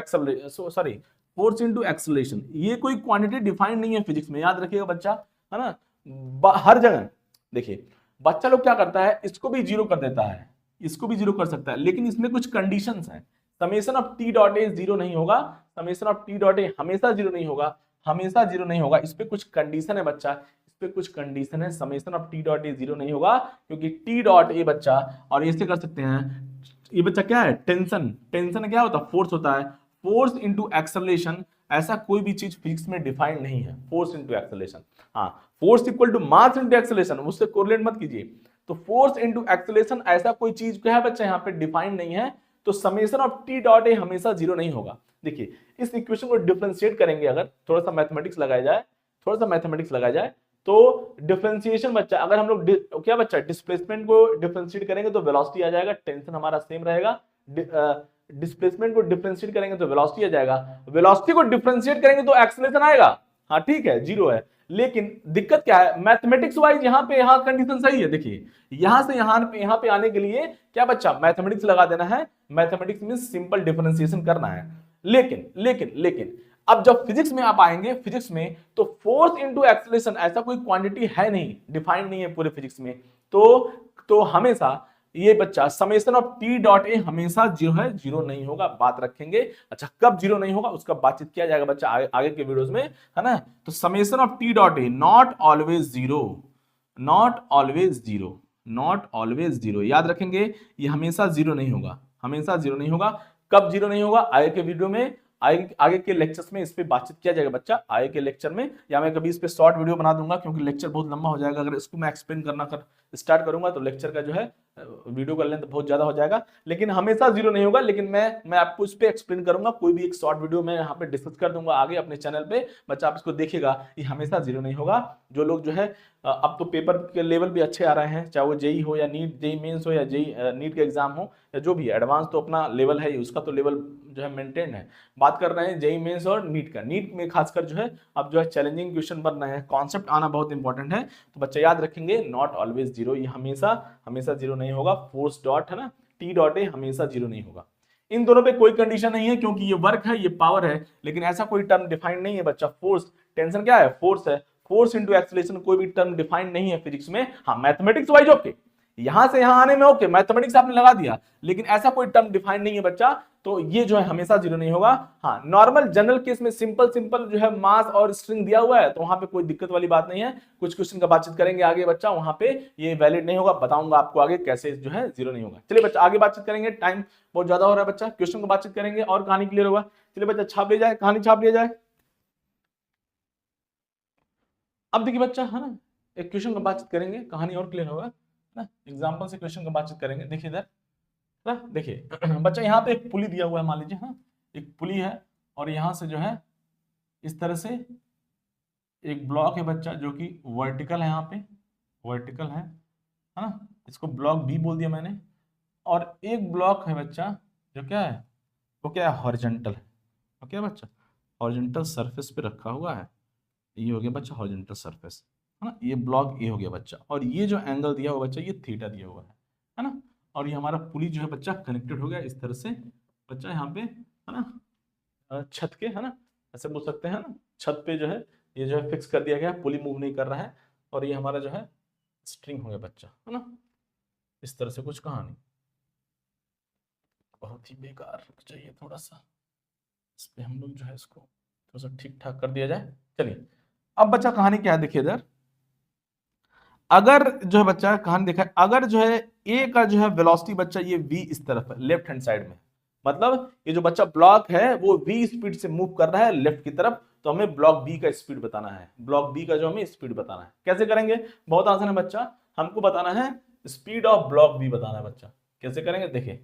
[SPEAKER 1] एक्सेलरेशन, ये कोई क्वांटिटी डिफाइंड नहीं है फिजिक्स में, याद रखिएगा बच्चा, है ना। हर जगह देखिए बच्चा लोग क्या करता है, इसको भी 0 कर देता है, इसको भी 0 कर सकता है, लेकिन इसमें कुछ कंडीशंस हैं। Summation of T dot A 0 नहीं होगा, summation of T dot A हमेशा 0 नहीं होगा, हमेशा 0 नहीं होगा, इस पे कुछ कंडीशन है बच्चा, इस पे कुछ कंडीशन है। Summation of T dot A 0 नहीं होगा क्योंकि टी डॉट ए बच्चा, और ऐसे कर सकते हैं, ये बच्चा क्या है, टेंशन क्या होता है, फोर्स होता है, फोर्स इनटू एक्सेलरेशन, ऐसा कोई भी चीज फिजिक्स में डिफाइंड नहीं है, फोर्स इनटू एक्सेलरेशन। हाँ, force equal to mass into acceleration, उससे कोरिलेट मत कीजिए। तो फोर्स इनटू एक्सेलरेशन ऐसा कोई चीज क्या है बच्चा यहाँ पे डिफाइंड नहीं है, तो summation of T dot A हमेशा 0 नहीं होगा। देखिए इस इक्वेशन को डिफरेंशिएट करेंगे, अगर थोड़ा सा मैथमेटिक्स लगाया जाए, तो डिफरेंशिएशन बच्चा, अगर हम लोग क्या बच्चा डिस्प्लेसमेंट को डिफरेंशिएट करेंगे तो वेलोसिटी आ जाएगा, टेंशन हमारा सेम रहेगा। डिस्प्लेसमेंट को डिफरेंशिएट करेंगे तो वेलोसिटी आ जाएगा, वेलोसिटी को डिफरेंशिएट करेंगे तो एक्सेलरेशन आएगा, हाँ ठीक है 0 है। लेकिन दिक्कत क्या है, मैथमेटिक्स वाइज यहाँ कंडीशन सही है। देखिए यहां से यहाँ पे आने के लिए क्या बच्चा, मैथमेटिक्स लगा देना है, मैथमेटिक्स में सिंपल डिफरेंशिएशन करना है। लेकिन अब जब फिजिक्स में आप आएंगे, फिजिक्स में तो फोर्स इनटू एक्सेलरेशन ऐसा कोई क्वांटिटी है नहीं, डिफाइंड नहीं है पूरे फिजिक्स में, तो हमेशा ये बच्चा summation of T dot A हमेशा 0 नहीं होगा, बात रखेंगे। अच्छा कब 0 नहीं होगा उसका बातचीत किया जाएगा बच्चा आगे के वीडियोस में, है ना। तो summation of T dot A not always zero, याद रखेंगे, ये हमेशा 0 नहीं होगा, कब 0 नहीं होगा, आगे के वीडियो में, आगे के लेक्चर्स में इस पे बातचीत किया जाएगा बच्चा, आगे के लेक्चर में, या मैं कभी इस पे शॉर्ट वीडियो बना दूंगा क्योंकि लेक्चर बहुत लंबा हो जाएगा, अगर इसको मैं एक्सप्लेन करना स्टार्ट करूंगा तो लेक्चर का जो है वीडियो का लेंथ बहुत ज्यादा हो जाएगा। लेकिन हमेशा 0 नहीं होगा, लेकिन मैं आपको इस पे एक्सप्लेन करूंगा, कोई भी एक शॉर्ट वीडियो में यहाँ पे डिस्कस कर दूंगा आगे अपने चैनल पे, बच्चा आप इसको देखिएगा, ये हमेशा 0 नहीं होगा। जो लोग जो है अब तो पेपर के लेवल भी अच्छे आ रहे हैं, चाहे वो जेई हो या जेई मेंस हो या जेई नीट के एग्जाम हो या जो भी, एडवांस तो अपना लेवल है, उसका तो लेवल जो है मेंटेन है। बात कर रहे हैं जेई मेंस और नीट का, नीट में खासकर जो है अब जो है चैलेंजिंग क्वेश्चन बन रहे हैं, कॉन्सेप्ट आना बहुत इंपॉर्टेंट है। तो बच्चा याद रखेंगे नॉट ऑलवेज 0, ये हमेशा 0 नहीं होगा। फोर्स डॉट है ना, टी डॉट ए हमेशा 0 नहीं होगा। इन दोनों पे कोई कंडीशन नहीं है क्योंकि ये वर्क है, ये पावर है, लेकिन ऐसा कोई टर्म डिफाइंड नहीं है बच्चा। फोर्स, टेंशन क्या है? फोर्स है। फोर्स इंटू एक्सीलरेशन कोई भी टर्म डिफाइंड नहीं है फिजिक्स में। हाँ, मैथमेटिक्स वाइज ओके, यहां से यहां आने में ओके, मैथमेटिक्स आपने लगा दिया, लेकिन ऐसा कोई टर्म डिफाइंड नहीं है बच्चा, तो ये जो है हमेशा जीरो नहीं होगा। हाँ, नॉर्मल जनरल केस में सिंपल सिंपल जो है मास और स्ट्रिंग दिया हुआ है, तो वहां पे कोई दिक्कत वाली बात नहीं है। कुछ क्वेश्चन का बातचीत करेंगे आगे बच्चा, वहां पे ये वैलिड नहीं होगा, बताऊंगा आपको आगे कैसे जो है जीरो नहीं होगा। चलिए बच्चा आगे बातचीत करेंगे, टाइम बहुत ज्यादा हो रहा है बच्चा, क्वेश्चन को बातचीत करेंगे और कहानी क्लियर होगा। चलिए बच्चा छाप लिया जाए, कहानी छाप लिया जाए। अब देखिए बच्चा, है ना, एक क्वेश्चन का बातचीत करेंगे, कहानी और क्लियर होगा ना, एग्जाम्पल से क्वेश्चन का बातचीत करेंगे। देखिए इधर ना, देखिए बच्चा यहाँ पे एक पुली दिया हुआ है, मान लीजिए, हाँ एक पुली है, और यहाँ से जो है इस तरह से एक ब्लॉक है बच्चा जो कि वर्टिकल है, यहाँ पे वर्टिकल है ना, इसको ब्लॉक बी बोल दिया मैंने। और एक ब्लॉक है बच्चा जो क्या है, वो क्या है, हॉरिजॉन्टल है। वो क्या है बच्चा, हॉरिजॉन्टल सरफेस पे रखा हुआ है। ये हो गया बच्चा हॉरिजॉन्टल सरफेस, है ना, ये ब्लॉक ए हो गया बच्चा, और ये जो एंगल दिया हुआ बच्चा, ये थीटा दिया हुआ है ना, और ये हमारा पुली जो है बच्चा कनेक्टेड हो गया इस तरह से बच्चा, यहाँ पे है ना, छत के, है ना, ऐसे बोल सकते हैं ना, छत पे जो है ये जो है फिक्स कर दिया गया, पुली मूव नहीं कर रहा है, और ये हमारा जो है स्ट्रिंग हो गया बच्चा, है ना, इस तरह से कुछ कहानी। बहुत ही बेकार चाहिए थोड़ा सा, इस पे हम लोग जो है इसको थोड़ा सा ठीक ठाक कर दिया जाए। चलिए अब बच्चा कहानी क्या है, देखिए इधर, अगर जो है बच्चा कहानी देखा, अगर जो है ए का जो है वेलोसिटी बच्चा ये v इस तरफ है, लेफ्ट हैंड साइड में, मतलब ये जो बच्चा ब्लॉक है वो v स्पीड से मूव कर रहा है लेफ्ट की तरफ, तो हमें ब्लॉक बी का स्पीड बताना है, ब्लॉक बी का जो हमें स्पीड बताना है। कैसे करेंगे, बहुत आसान है बच्चा, हमको बताना है स्पीड ऑफ ब्लॉक बी बताना है बच्चा। कैसे करेंगे, देखिए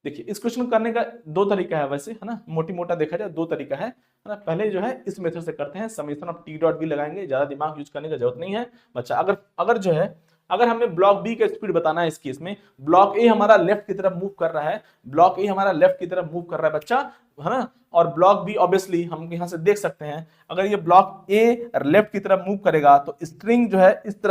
[SPEAKER 1] देखिए इस क्वेश्चन को करने का दो तरीका है वैसे, है ना, मोटी मोटा देखा जाए दो तरीका है ना। पहले जो है इस मेथड से करते हैं, summation of T dot B लगाएंगे, ज्यादा दिमाग यूज करने की जरूरत नहीं है बच्चा। अगर अगर जो है अगर हमें ब्लॉक बी का स्पीड बताना है इस केस में, ब्लॉक ए हमारा लेफ्ट की तरफ मूव कर रहा है, ब्लॉक ए हमारा लेफ्ट की तरफ मूव कर रहा है बच्चा, है ना, और ब्लॉक बी ऑब्वियसली हम यहां से देख सकते हैं, अगर ये ब्लॉक ए लेफ्ट की तरफ मूव करेगा तो स्ट्रिंग जो है इस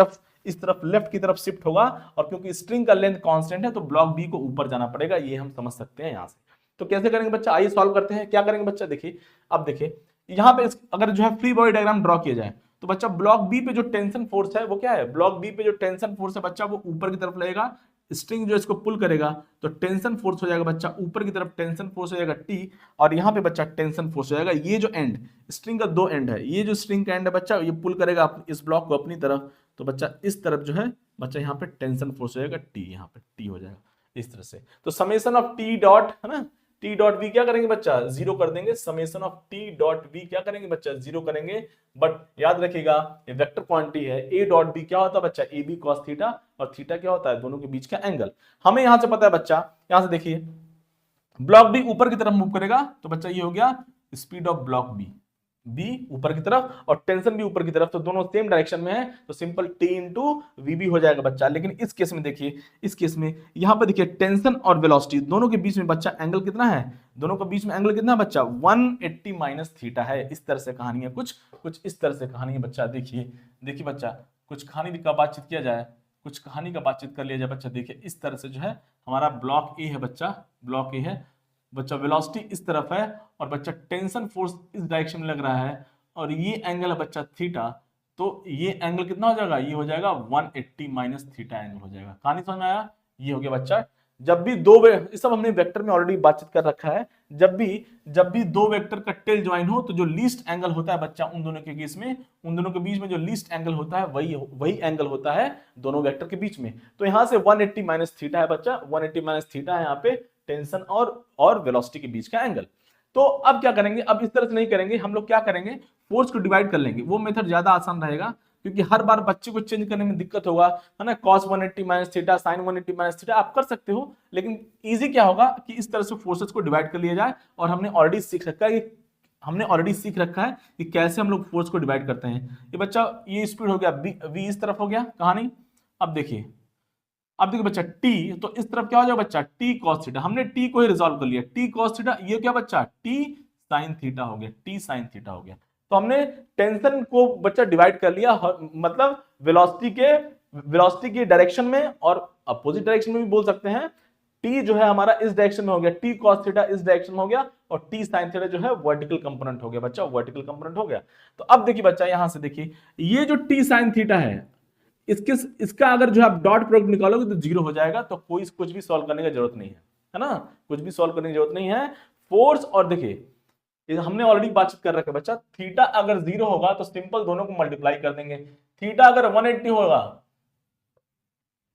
[SPEAKER 1] तरफ लेफ्ट की तरफ शिफ्ट होगा, और क्योंकि स्ट्रिंग का लेंथ कांस्टेंट है तो ब्लॉक बी को ऊपर जाना पड़ेगा, ये हम समझ सकते हैं यहां से। तो कैसे करेंगे बच्चा, आइए सॉल्व करते हैं। क्या करेंगे बच्चा, देखिए अब देखिए यहां पे अगर जो है फ्री बॉडी डायग्राम ड्रॉ किया जाए, तो बच्चा ब्लॉक बी पे जो टेंशन फोर्स है वो क्या है, ब्लॉक बी पे जो टेंशन फोर्स है बच्चा वो ऊपर की तरफ लगेगा, स्ट्रिंग जो इसको पुल करेगा तो टेंशन फोर्स हो जाएगा बच्चा ऊपर की तरफ, टेंशन फोर्स हो जाएगा टी, और यहाँ पे बच्चा टेंशन फोर्स हो जाएगा, ये जो एंड स्ट्रिंग का दो एंड है, ये जो स्ट्रिंग का एंड है बच्चा ये पुल करेगा इस ब्लॉक को अपनी तरफ, तो बच्चा इस तरफ जो है बच्चा यहाँ पे टेंशन फोर्स हो जाएगा टी, यहाँ पे टी हो जाएगा इस तरह से। तो समेशन ऑफ टी डॉट, है ना, टी डॉट वी क्या करेंगे बच्चा, जीरो कर देंगे, summation of T dot V क्या करेंगे बच्चा, जीरो करेंगे। बट याद रखिएगा ये वेक्टर क्वांटिटी है, ए डॉट बी क्या होता है बच्चा, ए बी कॉस थीटा, और थीटा क्या होता है, दोनों के बीच का एंगल। हमें यहां से पता है बच्चा, यहां से देखिए ब्लॉक बी ऊपर की तरफ मूव करेगा, तो बच्चा ये हो गया speed of block B, B ऊपर की तरफ और टेंशन भी ऊपर की तरफ, तो दोनों सेम डायरेक्शन में है, तो सिंपल टी इंटू वी हो जाएगा बच्चा। लेकिन इस केस में देखिए, इस केस में यहां पर देखिए टेंशन और वेलोसिटी दोनों के बीच में बच्चा एंगल कितना है, दोनों के बीच में एंगल कितना है बच्चा, 180 माइनस थीटा है। इस तरह से कहानी है, कुछ कुछ इस तरह से कहानी है बच्चा। देखिए देखिए बच्चा, कुछ कहानी का बातचीत किया जाए, कुछ कहानी का बातचीत कर लिया जाए बच्चा। देखिए इस तरह से जो है हमारा ब्लॉक ए है बच्चा, ब्लॉक ए है बच्चा, वेलोसिटी इस तरफ है, और बच्चा टेंशन फोर्स इस डायरेक्शन में लग रहा है, और ये एंगल है बच्चा थीटा, तो ये एंगल कितना हो जाएगा, ये हो जाएगा 180 माइनस थीटा एंगल हो जाएगा। कहानी समझ में आया, ये हो गया बच्चा। जब भी दो इस सब हमने वेक्टर में ऑलरेडी बातचीत कर रखा है, जब भी दो वेक्टर का टेल ज्वाइन हो तो जो लीस्ट एंगल होता है बच्चा उन दोनों के केस में, उन दोनों के बीच में जो लीस्ट एंगल होता है वही एंगल होता है दोनों वेक्टर के बीच में। तो यहां से 180 माइनस थीटा है बच्चा, 180 माइनस थीटा है यहाँ पे टेंशन और वेलोसिटी के बीच का एंगल। तो अब क्या करेंगे, अब इस तरह से नहीं करेंगे, हम लोग क्या करेंगे, फोर्स को डिवाइड कर लेंगे, वो मेथड ज्यादा आसान रहेगा, क्योंकि हर बार बच्चे को चेंज करने में दिक्कत होगा, है ना, cos 180 minus theta, sin 180 minus theta आप कर सकते हो, लेकिन इजी क्या होगा कि इस तरह से फोर्सेस को डिवाइड कर लिया जाए। और हमने ऑलरेडी सीख रखा है कि कैसे हम लोग फोर्स को डिवाइड करते हैं। ये बच्चा ये स्पीड हो गया v इस तरफ हो गया कहानी। अब देखिए बच्चा t, तो इस तरफ क्या हो जाएगा बच्चा t cos थीटा, हमने t को ही रिजॉल्व कर लिया, t cos थीटा, ये क्या बच्चा t sin थीटा हो गया, t sin थीटा हो गया। तो हमने टेंशन को बच्चा डिवाइड कर लिया, मतलब वेलोसिटी के डायरेक्शन में और अपोजिट डायरेक्शन में भी बोल सकते हैं, टी जो है हमारा इस डायरेक्शन में हो गया, टी कॉस थीटा इस डायरेक्शन में हो गया, और टी साइन थीटा जो है वर्टिकल कंपोनेंट हो गया बच्चा, वर्टिकल कंपोनेंट हो गया। तो अब देखिए बच्चा यहां से देखिए ये जो टी साइन थीटा है इसका अगर जो आप डॉट प्रोडक्ट निकालोगे तो जीरो हो जाएगा, तो कोई कुछ भी सॉल्व करने की जरूरत नहीं है ना, कुछ भी सॉल्व करने की जरूरत नहीं है। फोर्स और देखिए हमने ऑलरेडी बातचीत कर रखा है बच्चा, थीटा अगर जीरो होगा तो सिंपल दोनों को मल्टीप्लाई कर देंगे, थीटा अगर 180 होगा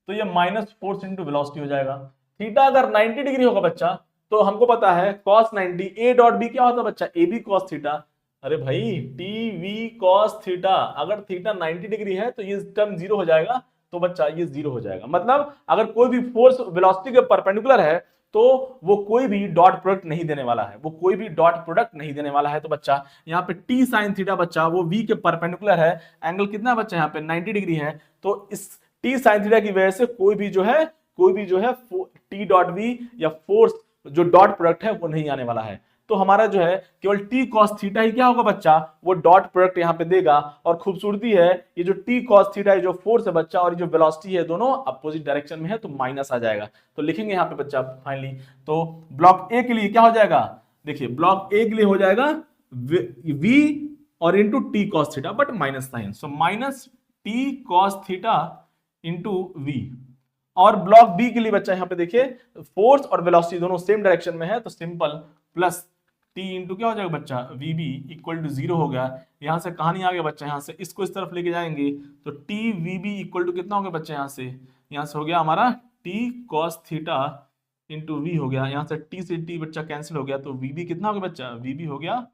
[SPEAKER 1] तो ये माइनस फोर्स इंटू वेलोसिटी हो जाएगा, थीटा अगर 90 डिग्री होगा बच्चा तो हमको पता है cos 90 ए डॉट बी क्या होता है बच्चा, ए बी cos थीटा। अरे भाई टी वी कॉस थीटा, अगर थीटा 90 डिग्री है तो ये टर्म जीरो हो जाएगा, तो बच्चा ये जीरो हो जाएगा। मतलब अगर कोई भी फोर्स वेलोसिटी के परपेंडिकुलर है तो वो कोई भी डॉट प्रोडक्ट नहीं देने वाला है, वो कोई भी डॉट प्रोडक्ट नहीं देने वाला है। तो बच्चा यहाँ पे टी साइन थीटा बच्चा वो v के परपेंडिकुलर है, एंगल कितना बच्चा यहाँ पे 90 डिग्री है, तो इस टी साइन थीटा की वजह से कोई भी जो है टी डॉट वी या फोर्स जो डॉट प्रोडक्ट है वो नहीं आने वाला है। तो हमारा जो है केवल टी कॉस थीटा ही क्या होगा बच्चा, वो डॉट प्रोडक्ट यहाँ पे देगा। और खूबसूरती है ये जो टी कॉस थीटा जो फोर्स है बच्चा और जो वेलोसिटी है दोनों अपोजिट डायरेक्शन में है, तो माइनस आ जाएगा। तो लिखेंगे यहाँ पे बच्चा फाइनली, तो ब्लॉक ए के लिए क्या हो जाएगा, देखिए ब्लॉक ए के लिए हो जाएगा v और into T cos theta but minus sign, so minus T cos theta into V. और ब्लॉक बी के लिए बच्चा यहाँ पे देखिए फोर्स और वेलोसिटी दोनों सेम डायरेक्शन में है, तो सिंपल प्लस टी इंटू क्या हो जाएगा बच्चा V B equal to zero हो गया। यहां से कहानी आ गया बच्चा, यहां से इसको इस तरफ लेके जाएंगे तो T V B equal to कितना हो गया बच्चा, यहां से हो गया हमारा T cos theta into V हो गया, यहां से टी से टी बच्चा कैंसिल हो गया, तो वी बी कितना हो गया बच्चा, वी बी हो गया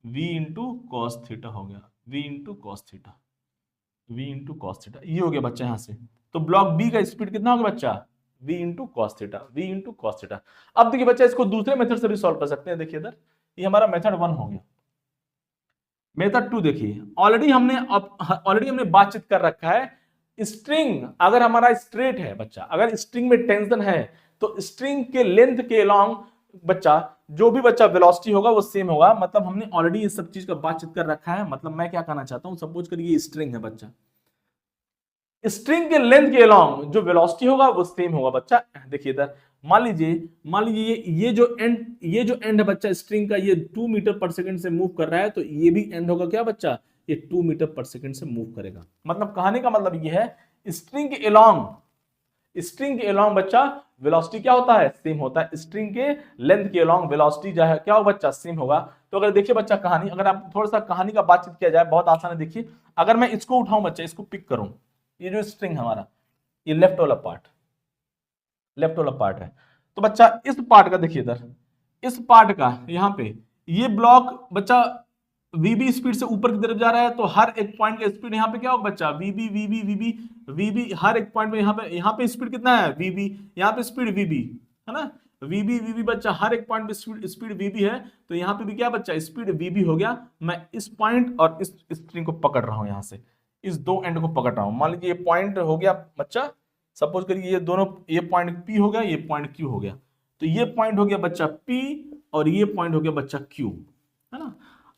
[SPEAKER 1] वी इंटू कॉस थीटा हो गया, V into cos theta, V into cos theta, ये हो गया बच्चा यहाँ से। तो ब्लॉक बी का स्पीड कितना होगा बच्चा, v into cos theta, v into cos theta. अब देखिए बच्चा इसको दूसरे मेथड से भी सॉल्व कर सकते हैं। देखिए इधर ये हमारा मेथड 1 हो गया। मेथड 2 देखिए ऑलरेडी हमने बातचीत कर रखा है, स्ट्रिंग अगर हमारा स्ट्रेट है बच्चा, अगर स्ट्रिंग में टेंशन है तो स्ट्रिंग के लेंथ के अलोंग बच्चा जो भी बच्चा वेलोसिटी होगा वो सेम होगा। मतलब हमने ऑलरेडी ये सब चीज का बातचीत कर रखा है। मतलब मैं क्या कहना चाहता हूं, सपोज करिए ये स्ट्रिंग है बच्चा, स्ट्रिंग के लेंथ के अलोंग जो वेलोसिटी होगा वो सेम होगा बच्चा। देखिए इधर मान लीजिए ये जो एंड है बच्चा स्ट्रिंग का, ये 2 मीटर पर सेकंड से मूव कर रहा है, तो ये भी एंड होगा क्या बच्चा, ये 2 मीटर पर सेकंड से मूव करेगा। मतलब कहने का मतलब ये है स्ट्रिंग के अलोंग बच्चा वेलोसिटी क्या होता है, सेम होता है। स्ट्रिंग के लेंथ के अलोंग वेलोसिटी जो है क्या होगा बच्चा, सेम होगा। तो अगर देखिए बच्चा कहानी, अगर आप थोड़ा सा कहानी का बातचीत किया जाए, बहुत आसान है। देखिए अगर मैं इसको उठाऊं बच्चा, इसको पिक करूं, ये जो स्ट्रिंग हमारा ये लेफ्ट वाला पार्ट है, तो बच्चा इस पार्ट का देखिए इधर, इस पार्ट का यहाँ पे ये ब्लॉक बच्चा वीबी स्पीड से ऊपर की तरफ जा रहा है, तो हर एक पॉइंट का स्पीड यहाँ पे क्या होगा बच्चा, वीबी हर एक पॉइंट में यहाँ पे स्पीड कितना है वीबी, यहाँ पे स्पीड वीबी है ना, वीबी बच्चा हर एक पॉइंट पे स्पीड वीबी है, तो यहाँ पे भी क्या बच्चा स्पीड वीबी हो गया। मैं इस पॉइंट और इस स्ट्रिंग को पकड़ रहा हूँ, यहाँ से इस दो एंड को पकड़ रहा हूँ। मान लीजिए ये पॉइंट हो गया बच्चा, सपोज करिए ये दोनों, ये पॉइंट P हो गया, ये पॉइंट Q हो गया, तो ये पॉइंट हो गया बच्चा P और ये पॉइंट हो गया बच्चा Q, है ना।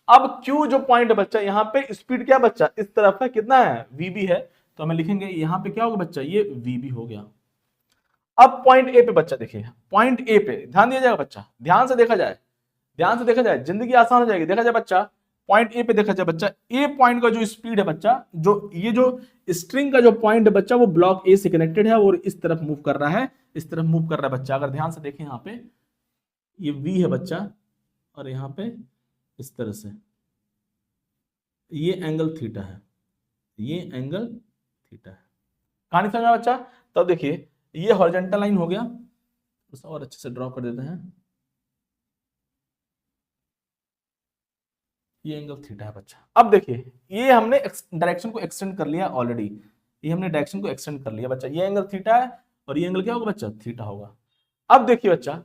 [SPEAKER 1] अब Q जो पॉइंट है बच्चा, यहाँ पे स्पीड क्या बच्चा इस तरफ है, कितना है VB है, तो हमें लिखेंगे यहाँ पे क्या होगा बच्चा, ये VB हो गया। अब पॉइंट A पे बच्चा देखिए, पॉइंट A पे ध्यान दिया जाएगा बच्चा, ध्यान से देखा जाए जिंदगी आसान हो जाएगी। देखा जाए बच्चा पॉइंट ए पे देखा जाए बच्चा, ए पॉइंट का जो स्पीड है बच्चा, जो ये जो स्ट्रिंग का जो पॉइंट है बच्चा वो ब्लॉक ए से कनेक्टेड है और इस तरफ मूव कर रहा है, बच्चा। अगर ध्यान से देखें यहाँ पे ये V है बच्चा, और यहाँ पे इस तरह से ये एंगल थीटा है, कहानी समझा बच्चा। तब देखिए ये हॉरिजॉन्टल लाइन हो गया, उसे और अच्छे से ड्रॉ कर देते हैं, ये एंगल थीटा है बच्चा। अब देखिए ये हमने डायरेक्शन को एक्सटेंड कर लिया ऑलरेडी, बच्चा, ये एंगल थीटा है और ये एंगल क्या होगा बच्चा, थीटा होगा। अब देखिए बच्चा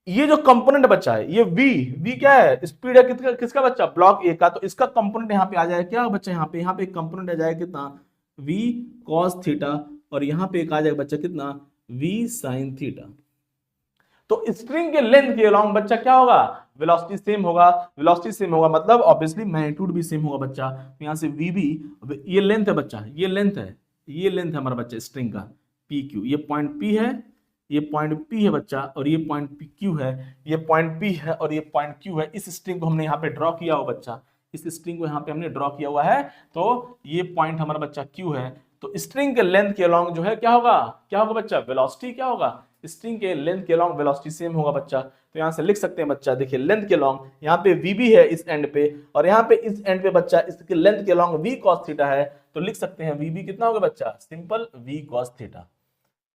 [SPEAKER 1] ये जो कंपोनेंट बच्चा है, ये v क्या है, स्पीड है किसका बच्चा, ब्लॉक ए का, तो इसका कंपोनेंट यहाँ पे आ जाएगा क्या बच्चा, यहाँ पे एक कंपोनेंट आ जाएगा कितना, v cos थीटा, और यहाँ पे एक आ जाएगा बच्चा कितना, v sin थीटा। तो स्ट्रिंग के लेंथ के अलोंग बच्चा क्या होगा, वेलोसिटी सेम होगा, मतलब ऑब्वियसली मैग्नीट्यूड भी सेम होगा बच्चा। तो यहाँ से VB, ये लेंथ है बच्चा, ये लेंथ है हमारा बच्चा स्ट्रिंग का, पी क्यू, ये पॉइंट पी है, ये पॉइंट पी है बच्चा, और ये पॉइंट पी क्यू है, ये पॉइंट पी है और ये पॉइंट क्यू है। इस स्ट्रिंग को हमने यहाँ पे ड्रॉ किया हुआ बच्चा, इस स्ट्रिंग को यहाँ पे हमने ड्रॉ किया हुआ है, तो ये पॉइंट हमारा बच्चा क्यू है। तो स्ट्रिंग के लेंथ के अलॉन्ग जो है क्या होगा बच्चा, वेलोसिटी क्या होगा, स्ट्रिंग के लेंथ के अलॉन्ग वेलोसिटी सेम होगा बच्चा। तो यहाँ से लिख सकते हैं बच्चा, देखिए लेंथ के अलॉन्ग यहाँ पे वीबी है इस एंड पे, और यहाँ पे इस एंड पे बच्चा इसके लेंथ के अलॉन्ग वी कॉस थीटा है, तो लिख सकते हैं वीबी कितना होगा बच्चा, simple V cos theta,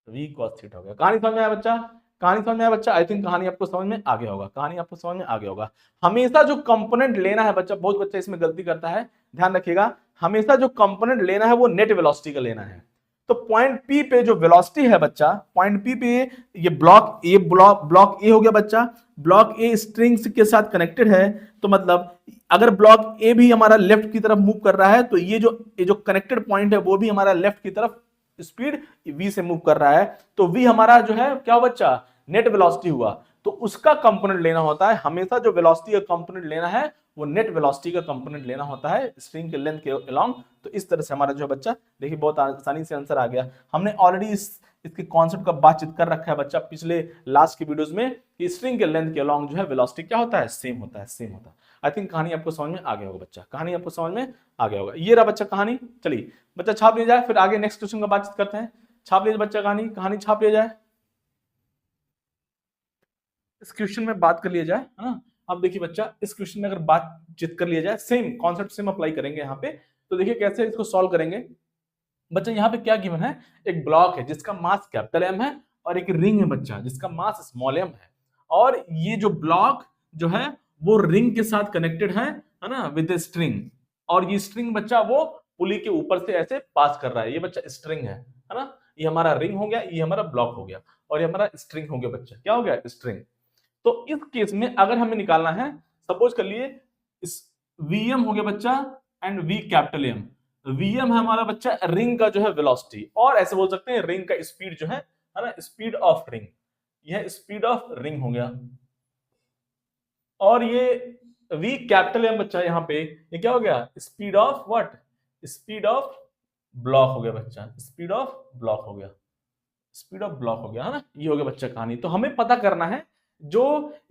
[SPEAKER 1] V cos theta हो गया। कहानी समझ में आया बच्चा, कहानी समझ में आया बच्चा, आई थिंक कहानी आपको समझ में आ गया होगा, कहानी आपको समझ में आ गया होगा। हमेशा जो कंपोनेंट लेना है बच्चा, बहुत बच्चा इसमें गलती करता है, ध्यान रखिएगा, हमेशा जो कंपोनेंट लेना है वो नेट वेलोसिटी का लेना है। तो पॉइंट पी पे जो वेलोसिटी है बच्चा, पॉइंट पी पे ये ब्लॉक ए हो गया बच्चा, ब्लॉक ए स्ट्रिंग के साथ कनेक्टेड है, तो मतलब अगर ब्लॉक ए भी हमारा लेफ्ट की तरफ मूव कर रहा है, तो ये जो कनेक्टेड पॉइंट है वो भी हमारा लेफ्ट की तरफ स्पीड v से मूव कर रहा है, तो v हमारा जो है क्या बच्चा, नेट वेलोसिटी हुआ। तो उसका कंपोनेंट लेना होता है, हमेशा जो वेलोसिटी का कंपोनेंट लेना है वो नेट वेलोसिटी का कंपोनेंट लेना होता है स्ट्रिंग के लेंथ के अलॉन्ग। तो इस तरह से हमारा जो बच्चा, देखिए बहुत आसानी से आंसर आ गया। हमने ऑलरेडी इसके कॉन्सेप्ट का बातचीत कर रखा है बच्चा पिछले लास्ट की वीडियोस में, कि स्ट्रिंग के लेंथ के अलॉन्ग जो है वेलोसिटी क्या होता है, सेम होता है, सेम होता है। आई थिंक कहानी आपको समझ में आ गया होगा बच्चा, कहानी आपको समझ में आ गया होगा। ये रहा बच्चा कहानी, चलिए बच्चा छाप लिया जाए, फिर आगे नेक्स्ट क्वेश्चन का बातचीत करते हैं। छाप लीजिए बच्चा कहानी छाप लिया जाए, इस क्वेश्चन में बात कर लिया जाए, है ना। अब देखिए बच्चा, इस क्वेश्चन में अगर बातचीत कर लिया जाए, सेम कॉन्सेप्ट सेम अप्लाई करेंगे यहाँ पे। तो देखिए कैसे इसको सॉल्व करेंगे बच्चा। यहाँ पे क्या गिवन है, एक ब्लॉक है जिसका मास कैपिटल एम है, और एक रिंग है बच्चा जिसका मास स्मॉल एम है, और ये जो ब्लॉक जो है वो रिंग के साथ कनेक्टेड है ना, विद स्ट्रिंग, और ये स्ट्रिंग बच्चा वो पुली के ऊपर से ऐसे पास कर रहा है। ये बच्चा स्ट्रिंग है ना, ये हमारा रिंग हो गया, ये हमारा ब्लॉक हो गया, और ये हमारा स्ट्रिंग हो गया बच्चा, क्या हो गया, स्ट्रिंग। तो इस केस में अगर हमें निकालना है, सपोज कर लिए इस वीएम हो गया बच्चा and V capital M, VM है हमारा बच्चा रिंग का जो है वेलोसिटी, और ऐसे बोल सकते हैं रिंग का स्पीड जो है ना, स्पीड ऑफ रिंग, यह स्पीड ऑफ रिंग हो गया, और ये वी कैपिटल एम बच्चा यहाँ पे ये क्या हो गया, speed of what, speed of block हो गया बच्चा, स्पीड ऑफ ब्लॉक हो गया, स्पीड ऑफ ब्लॉक हो गया, है ना। ये हो गया बच्चा कहानी। तो हमें पता करना है जो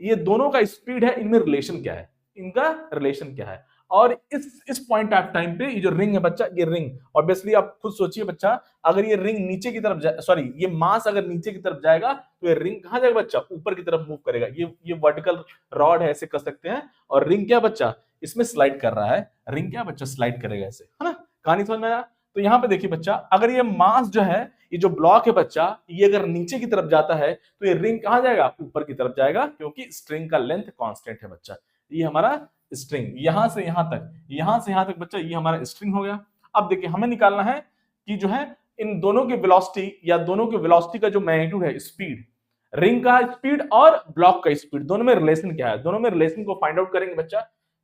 [SPEAKER 1] ये दोनों का स्पीड है, इनमें रिलेशन क्या है, इनका रिलेशन क्या है। और इस पॉइंट ऑफ टाइम पे ये जो रिंग है बच्चा, ये रिंग ऑब्वियसली आप खुद सोचिए बच्चा, अगर ये रिंग नीचे की तरफ सॉरी ये मास अगर नीचे की तरफ जाएगा तो ये रिंग कहां जाएगा बच्चा, ऊपर की तरफ मूव करेगा। ये वर्टिकल रॉड है, ऐसे कर सकते हैं, और रिंग क्या बच्चा इसमें स्लाइड कर रहा है, रिंग क्या बच्चा स्लाइड करेगा ऐसे, है ना। कहानी समझ में आया। तो यहाँ पे देखिए बच्चा, अगर ये मास जो है, ये जो ब्लॉक है बच्चा, ये अगर नीचे की तरफ जाता है तो ये रिंग कहां जाएगा, ऊपर की तरफ जाएगा, क्योंकि स्ट्रिंग का लेंथ कांस्टेंट है बच्चा। ये हमारा स्ट्रिंग यहां से यहां तक, यहां से यहां तक बच्चा, ये हमारा स्ट्रिंग हो गया। अब देखिए हमें निकालना है कि जो है इन दोनों की वेलोसिटी या दोनों की वेलोसिटी का जो मैग्नीट्यूड है, स्पीड, रिंग का स्पीड और ब्लॉक का स्पीड, दोनों में रिलेशन क्या है, दोनों में रिलेशन को फाइंड आउट करेंगे बच्चा।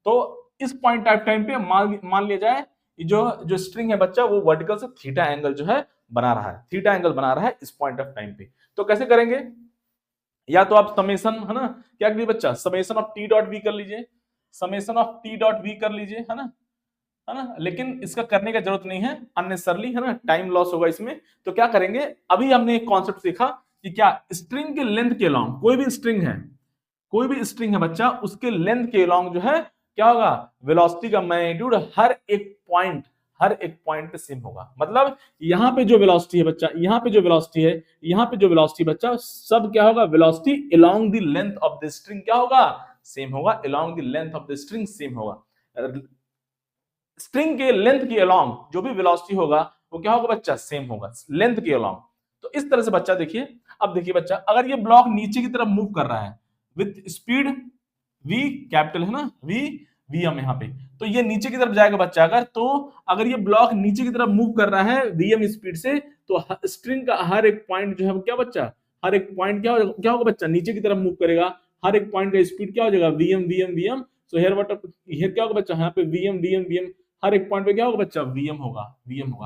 [SPEAKER 1] तो इस पॉइंट ऑफ टाइम पे मान लिया जाए जो स्ट्रिंग है बच्चा, वो वर्टिकल से थीटा एंगल जो है बना रहा है, थीटा एंगल बना रहा है इस पॉइंट ऑफ टाइम पे। तो कैसे करेंगे, या तो आप समेशन, है ना, क्या करिए बच्चा, summation of T dot V कर लीजिए, summation of T dot V कर लीजिए, है ना, लेकिन इसका करने का जरूरत नहीं है अननेसेसरली, है ना, टाइम लॉस होगा इसमें। तो क्या करेंगे, अभी हमने एक कॉन्सेप्ट सीखा कि क्या स्ट्रिंग के लेंथ के अलॉन्ग, कोई भी स्ट्रिंग है बच्चा, उसके लेंथ के अलॉन्ग जो है क्या होगा, वेलोसिटी का मैग्नीट्यूड हर एक पॉइंट पे सेम होगा। मतलब यहाँ पे जो वेलोसिटी है बच्चा, यहाँ पे जो वेलोसिटी है, यहाँ पे जो वेलोसिटी बच्चा, सब क्या होगा, velocity along the length of the string क्या होगा, सेम होगा, along the length of the string same होगा। स्ट्रिंग के लेंथ के अलोंग जो भी वेलोसिटी होगा वो क्या होगा बच्चा, सेम होगा, लेंथ के अलोंग। तो इस तरह से बच्चा देखिए, अब देखिए बच्चा, अगर ये ब्लॉक नीचे की तरफ मूव कर रहा है विद स्पीड v कैपिटल, है ना, vm यहाँ पे, तो ये नीचे की तरफ जाएगा बच्चा। अगर ये ब्लॉक नीचे की तरफ मूव कर रहा है vm स्पीड से, तो स्ट्रिंग का हर एक पॉइंट जो है क्या बच्चा, हर एक पॉइंट क्या होगा बच्चा, नीचे की तरफ मूव करेगा। हर एक पॉइंट का स्पीड क्या हो जाएगा, vm। सो हियर क्या होगा बच्चा, यहाँ पे vm, हर एक पॉइंट पे क्या होगा बच्चा, vm होगा।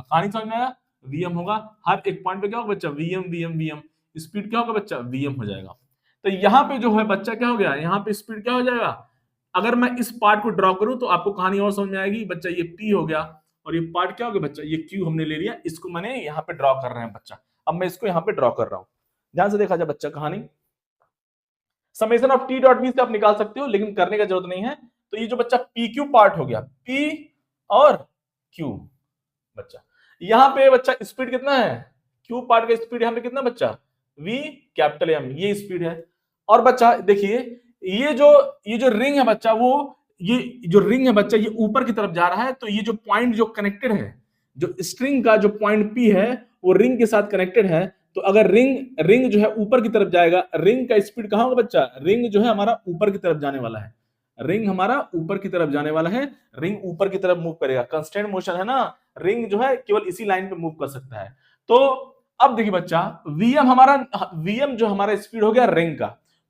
[SPEAKER 1] कहानी समझ में आया, vm होगा, हर एक पॉइंट पे क्या होगा बच्चा, vm, स्पीड क्या होगा बच्चा, vm हो जाएगा। तो यहाँ पे जो है बच्चा क्या हो गया, यहाँ पे स्पीड क्या हो जाएगा। अगर मैं इस पार्ट को ड्रॉ करूं तो आपको कहानी और समझ में आएगी बच्चा। ये P हो गया, और ये पार्ट क्या हो गया बच्चा, ये Q हमने ले लिया, इसको मैंने यहाँ पे ड्रॉ कर रहे हैं बच्चा। अब मैं इसको यहाँ पे ड्रॉ कर रहा हूं, ध्यान से देखा जाए बच्चा कहानी। Summation of T dot V से आप निकाल सकते हो, लेकिन करने का जरूरत नहीं है। तो ये जो बच्चा पी क्यू पार्ट हो गया, पी और क्यू बच्चा, यहाँ पे बच्चा स्पीड कितना है, क्यू पार्ट का स्पीड यहाँ पे कितना बच्चा, वी कैपिटल एम, ये स्पीड है। और बच्चा देखिए ये जो रिंग है बच्चा, वो ये जो रिंग है बच्चा ये ऊपर की तरफ जा रहा है, तो ये जो पॉइंट जो कनेक्टेड है, जो स्ट्रिंग का जो पॉइंट पी है वो रिंग के साथ कनेक्टेड है। तो अगर रिंग जो है ऊपर की तरफ जाएगा, रिंग का स्पीड कहां होगा बच्चा, रिंग जो है हमारा ऊपर की तरफ जाने वाला है, रिंग हमारा ऊपर की तरफ जाने वाला है, रिंग ऊपर की तरफ मूव करेगा, कंस्टेंट मोशन है ना, रिंग जो है केवल इसी लाइन पे मूव कर सकता है। तो अब देखिए बच्चा वीएम जो हमारा स्पीड हो गया रिंग का,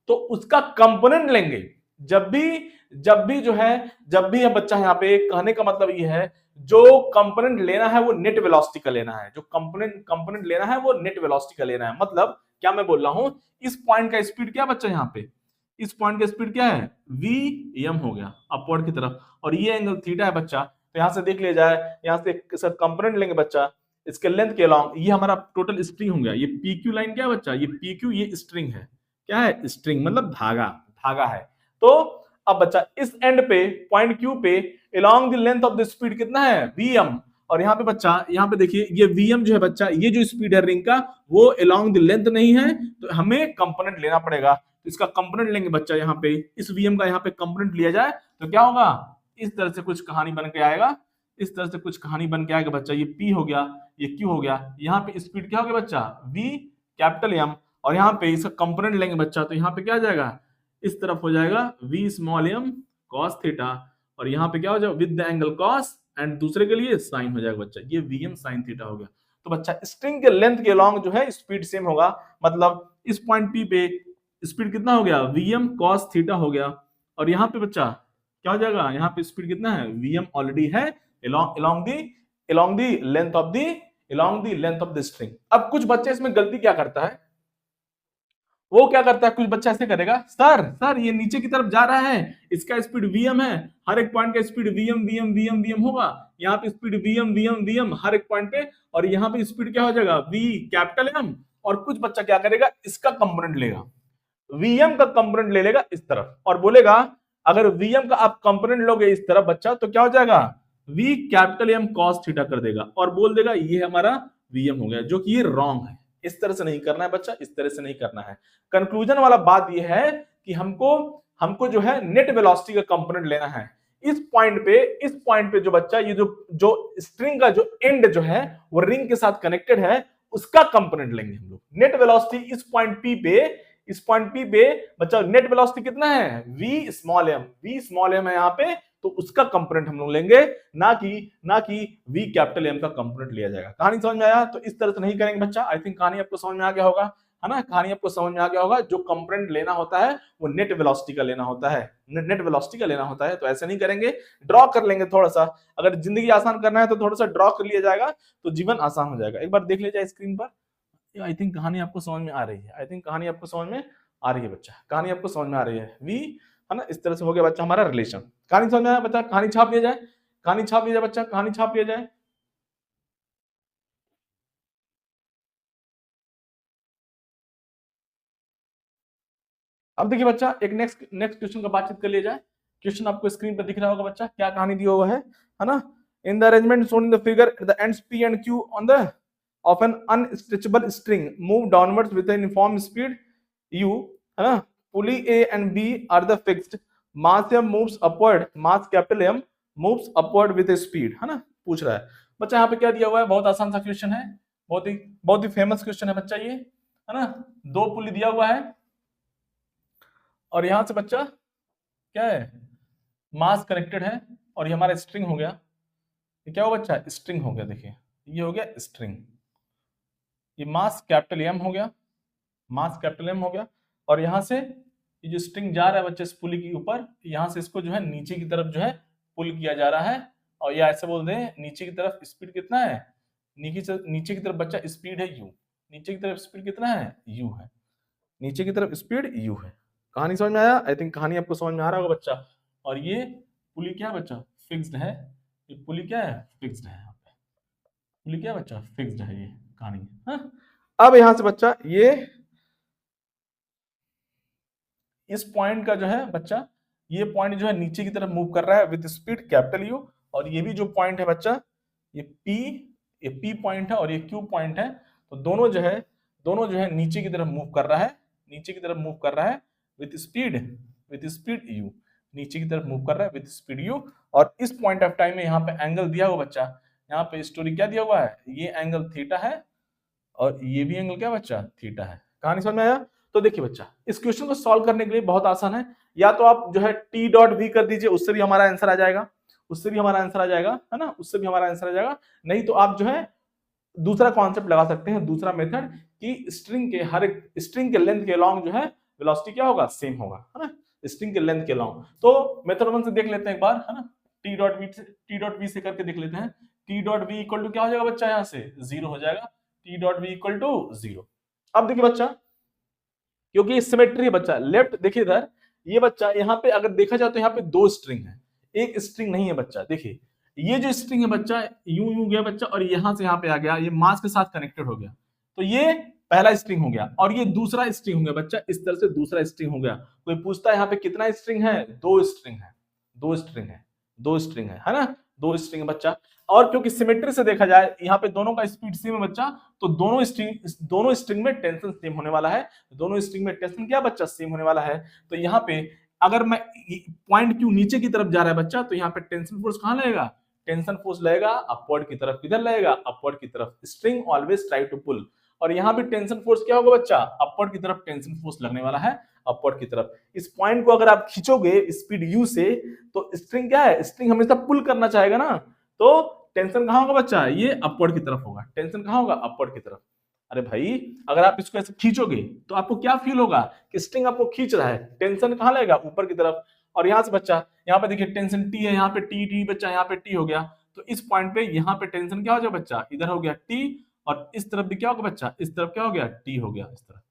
[SPEAKER 1] तो उसका कंपोनेंट लेंगे जब भी जो है, जब भी बच्चा यहाँ पे कहने का मतलब ये है, जो कंपोनेंट लेना है वो नेट वेलोसिटी का लेना है, जो कंपोनेंट लेना है वो नेट वेलोसिटी का लेना है। मतलब क्या मैं बोल रहा हूं, इस पॉइंट का स्पीड क्या बच्चा, यहाँ पे इस पॉइंट का स्पीड क्या है, वी एम हो गया अपवर्ड की तरफ, और ये एंगल थीटा है बच्चा। तो यहां से देख लिया जाए, यहां से सब कंपोनेंट लेंगे बच्चा, इसके लेंथ के अलॉन्ग, ये हमारा टोटल स्ट्रिंग हो गया, ये पी क्यू लाइन क्या है बच्चा, ये पी क्यू ये स्ट्रिंग है, क्या है स्ट्रिंग, मतलब धागा है। तो अब बच्चा इस एंड पे पॉइंट क्यू पे along the length of the speed कितना है, vm, और यहाँ पे बच्चा, यहाँ पे देखिए ये vm जो है बच्चा, ये जो स्पीड है रिंग का वो along द लेंथ नहीं है, तो हमें कंपोनेंट लेना पड़ेगा। तो इसका कंपोनेंट लेंगे बच्चा, यहाँ पे इस vm का यहाँ पे कंपोनेंट लिया जाए तो क्या होगा, इस तरह से कुछ कहानी बन के आएगा, इस तरह से कुछ कहानी बन के आएगा बच्चा, ये p हो गया, ये q हो गया, यहाँ पे स्पीड क्या हो गया बच्चा, v कैपिटल m, और यहाँ पे इसका कंपोनेंट लेंगे बच्चा, तो यहाँ पे क्या आ जाएगा, इस तरफ हो जाएगा v small m cos theta, और यहाँ पे क्या हो जाएगा with the angle cos, and दूसरे के लिए साइन हो जाएगा बच्चा, ये vm sin थीटा हो गया। तो बच्चा स्ट्रिंग के लेंथ के अलॉन्ग जो है स्पीड सेम होगा, मतलब इस पॉइंट p पे स्पीड कितना हो गया, vm cos थीटा हो गया, और यहाँ पे बच्चा क्या हो जाएगा, यहाँ पे स्पीड कितना है, vm ऑलरेडी है along the length of the string। अब कुछ बच्चे इसमें गलती क्या करता है, वो क्या करता है, कुछ बच्चा ऐसे करेगा, सर ये नीचे की तरफ जा रहा है, इसका स्पीड vm है, हर एक पॉइंट का स्पीड vm होगा, यहाँ पे स्पीड vm हर एक पॉइंट पे, और यहाँ पे स्पीड क्या हो जाएगा, v कैपिटल m, और कुछ बच्चा क्या करेगा, इसका कंपोनेंट लेगा, vm का कंपोनेंट ले लेगा इस तरफ, और बोलेगा अगर vm का आप कंपोनेंट लोगे इस तरफ बच्चा, तो क्या हो जाएगा, v capital m cos theta कर देगा, और बोल देगा ये हमारा vm हो गया, जो कि ये रॉन्ग है। इस तरह से नहीं करना है बच्चा, इस तरह से नहीं करना है। कंक्लूजन वाला बात यह है कि हमको जो है नेट वेलोसिटी का कंपोनेंट लेना है। इस पॉइंट पे जो बच्चा, ये जो स्ट्रिंग का जो एंड जो है वो रिंग के साथ कनेक्टेड है, उसका कंपोनेंट लेंगे हम लोग। नेट वेलोसिटी इस पॉइंट पी पे बच्चा नेट वेलोसिटी कितना है, v स्मॉल m है यहाँ पे, तो उसका कंपोनेंट हम लोग लेंगे, ना कि v कैपिटल m का कंपोनेंट लिया जाएगा। कहानी समझ में आया? तो इस तरह से नहीं करेंगे बच्चा। आई थिंक कहानी आपको समझ में आ गया होगा, है ना, कहानी आपको समझ में आ गया होगा। जो कंपोनेंट लेना होता है वो नेट वेलोसिटी का लेना होता है, तो ऐसे नहीं करेंगे, ड्रॉ कर लेंगे थोड़ा सा। अगर जिंदगी आसान करना है तो थोड़ा सा ड्रॉ कर लिया जाएगा, तो जीवन आसान हो जाएगा। एक बार देख लीजिए स्क्रीन पर। आई थिंक कहानी आपको समझ में आ रही है, बच्चा, कहानी आपको समझ में आ रही है, वी, है ना। इस तरह से हो गया बच्चा हमारा रिलेशन। कहानी समझ में आया बच्चा? कहानी छाप लिया जाए, बच्चा, कहानी छाप लिया जाए। अब देखिए बच्चा, एक नेक्स्ट क्वेश्चन का बातचीत कर लिया जाए। क्वेश्चन आपको स्क्रीन पर दिख रहा होगा बच्चा, क्या कहानी दी हुआ है ना। In the arrangement shown in the figure, the ends p and q on the of an unstretchable string move downwards with an uniform speed u, है ना। pulley a and b are the fixed, mass m moves upward, mass capital M moves upward with a speed, है ना। पूछ रहा है बच्चा यहाँ पे क्या दिया हुआ है, बहुत आसान सा क्वेश्चन है, बहुत ही फेमस क्वेश्चन है बच्चा ये, है ना। दो पुली दिया हुआ है, और यहां से बच्चा क्या है, मास कनेक्टेड है, और ये हमारा स्ट्रिंग हो गया। ये क्या हो बच्चा, स्ट्रिंग हो गया। देखिए ये हो गया स्ट्रिंग, ये मास कैपिटल एम हो गया, और यहां से ये जो स्ट्रिंग जा रहा है बच्चे इस पुली के ऊपर, यहां से इसको जो है नीचे की तरफ जो है पुल किया जा रहा है, और ये ऐसे बोल दें नीचे की तरफ स्पीड कितना है, नीचे की तरफ बच्चा स्पीड है u, नीचे की तरफ स्पीड कितना है, u है, नीचे की तरफ स्पीड u है। कहानी समझ में आया? आई थिंक कहानी आपको समझ में आ रहा होगा बच्चा। और ये पुली क्या है बच्चा, फिक्स्ड है, ये पुली क्या है, फिक्स्ड है, यहाँ पे पुली क्या है बच्चा, फिक्स्ड है, ये कहानी, हाँ। अब यहां से बच्चा ये इस पॉइंट का जो है बच्चा, ये पॉइंट जो है नीचे की तरफ मूव कर रहा है विद स्पीड कैपिटल यू, और ये भी जो पॉइंट है बच्चा ये पी, ये पी पॉइंट है और ये क्यू पॉइंट है, तो दोनों जो है नीचे की तरफ मूव कर रहा है, नीचे की तरफ मूव कर रहा है विद स्पीड यू, नीचे की तरफ मूव कर रहा है विद स्पीड यू। और इस पॉइंट ऑफ टाइम में यहाँ पे एंगल दिया हुआ बच्चा, यहाँ पे स्टोरी क्या दिया हुआ है, ये एंगल थीटा है और ये भी एंगल क्या बच्चा, थीटा है। कहानी समझ में आया? तो देखिए बच्चा, इस क्वेश्चन को सॉल्व करने के लिए बहुत आसान है, या तो आप जो है टी डॉट वी कर दीजिए, उससे भी हमारा आंसर आ जाएगा, उससे भी हमारा आंसर आ जाएगा, है ना, उससे भी हमारा आंसर आ जाएगा। नहीं तो आप जो है दूसरा कॉन्सेप्ट लगा सकते हैं, दूसरा मेथड, कि स्ट्रिंग के हर एक स्ट्रिंग के लेंथ के अलोंग जो है वेलोसिटी क्या होगा, सेम होगा, है ना, स्ट्रिंग के लेंथ के अलोंग। तो मेथड 1 से देख लेते हैं एक बार, है ना, टी डॉट वी से करके देख लेते हैं। T dot V equal to क्या हो जाएगा बच्चा, यहाँ से 0 हो जाएगा, T dot V equal to 0। अब देखिए बच्चा, क्योंकि सिमेट्री है बच्चा, लेफ्ट देखिए इधर, ये बच्चा यहाँ पे अगर देखा जाए तो यहाँ पे दो स्ट्रिंग है, एक स्ट्रिंग नहीं है बच्चा। देखिए ये जो स्ट्रिंग है बच्चा, यूं यूं गया बच्चा और यहां से यहाँ पे आ गया, ये मास के साथ कनेक्टेड हो गया, तो ये पहला स्ट्रिंग हो गया, और ये दूसरा स्ट्रिंग हो गया बच्चा, इस तरह से दूसरा स्ट्रिंग हो गया। कोई पूछता है यहाँ पे कितना स्ट्रिंग है, दो स्ट्रिंग है, दो स्ट्रिंग है, दो स्ट्रिंग है ना, दो स्ट्रिंग है बच्चा। और क्योंकि सिमेट्री से देखा जाए यहाँ पे दोनों का स्पीड सेम है बच्चा, तो दोनों स्ट्रिंग में टेंशन सेम होने वाला है, दोनों स्ट्रिंग में टेंशन क्या बच्चा, सेम होने वाला है। तो यहाँ पे अगर मैं पॉइंट क्यू नीचे की तरफ जा रहा है बच्चा, तो यहाँ पे टेंशन फोर्स कहां लगेगा, टेंशन फोर्स लगेगा अपवर्ड की तरफ, किधर लगेगा, अपवर्ड की तरफ। String always try to pull, और यहाँ भी टेंशन फोर्स क्या होगा बच्चा, अपवर्ड की तरफ टेंशन फोर्स लगने वाला है, अपवर्ड की तरफ। इस पॉइंट को अगर आप खींचोगे स्पीड यू से, तो स्ट्रिंग क्या है, स्ट्रिंग हमेशा पुल करना चाहेगा ना, तो टेंशन कहां होगा बच्चा, ये अपवर्ड की तरफ होगा, टेंशन कहां होगा, अपवर्ड की तरफ। अरे भाई अगर आप इसको ऐसे खींचोगे तो आपको क्या फील होगा कि स्ट्रिंग आपको खींच रहा है, टेंशन कहां लगेगा, ऊपर की तरफ। और यहां से बच्चा, यहाँ पे देखिए टेंशन टी है, यहाँ पे टी टी बच्चा, यहाँ पे टी हो गया, तो इस पॉइंट पे यहाँ पे टेंशन क्या हो जाए बच्चा, इधर हो गया टी, और इस तरफ भी क्या होगा बच्चा, इस तरफ क्या हो गया, टी हो गया, इस तरफ।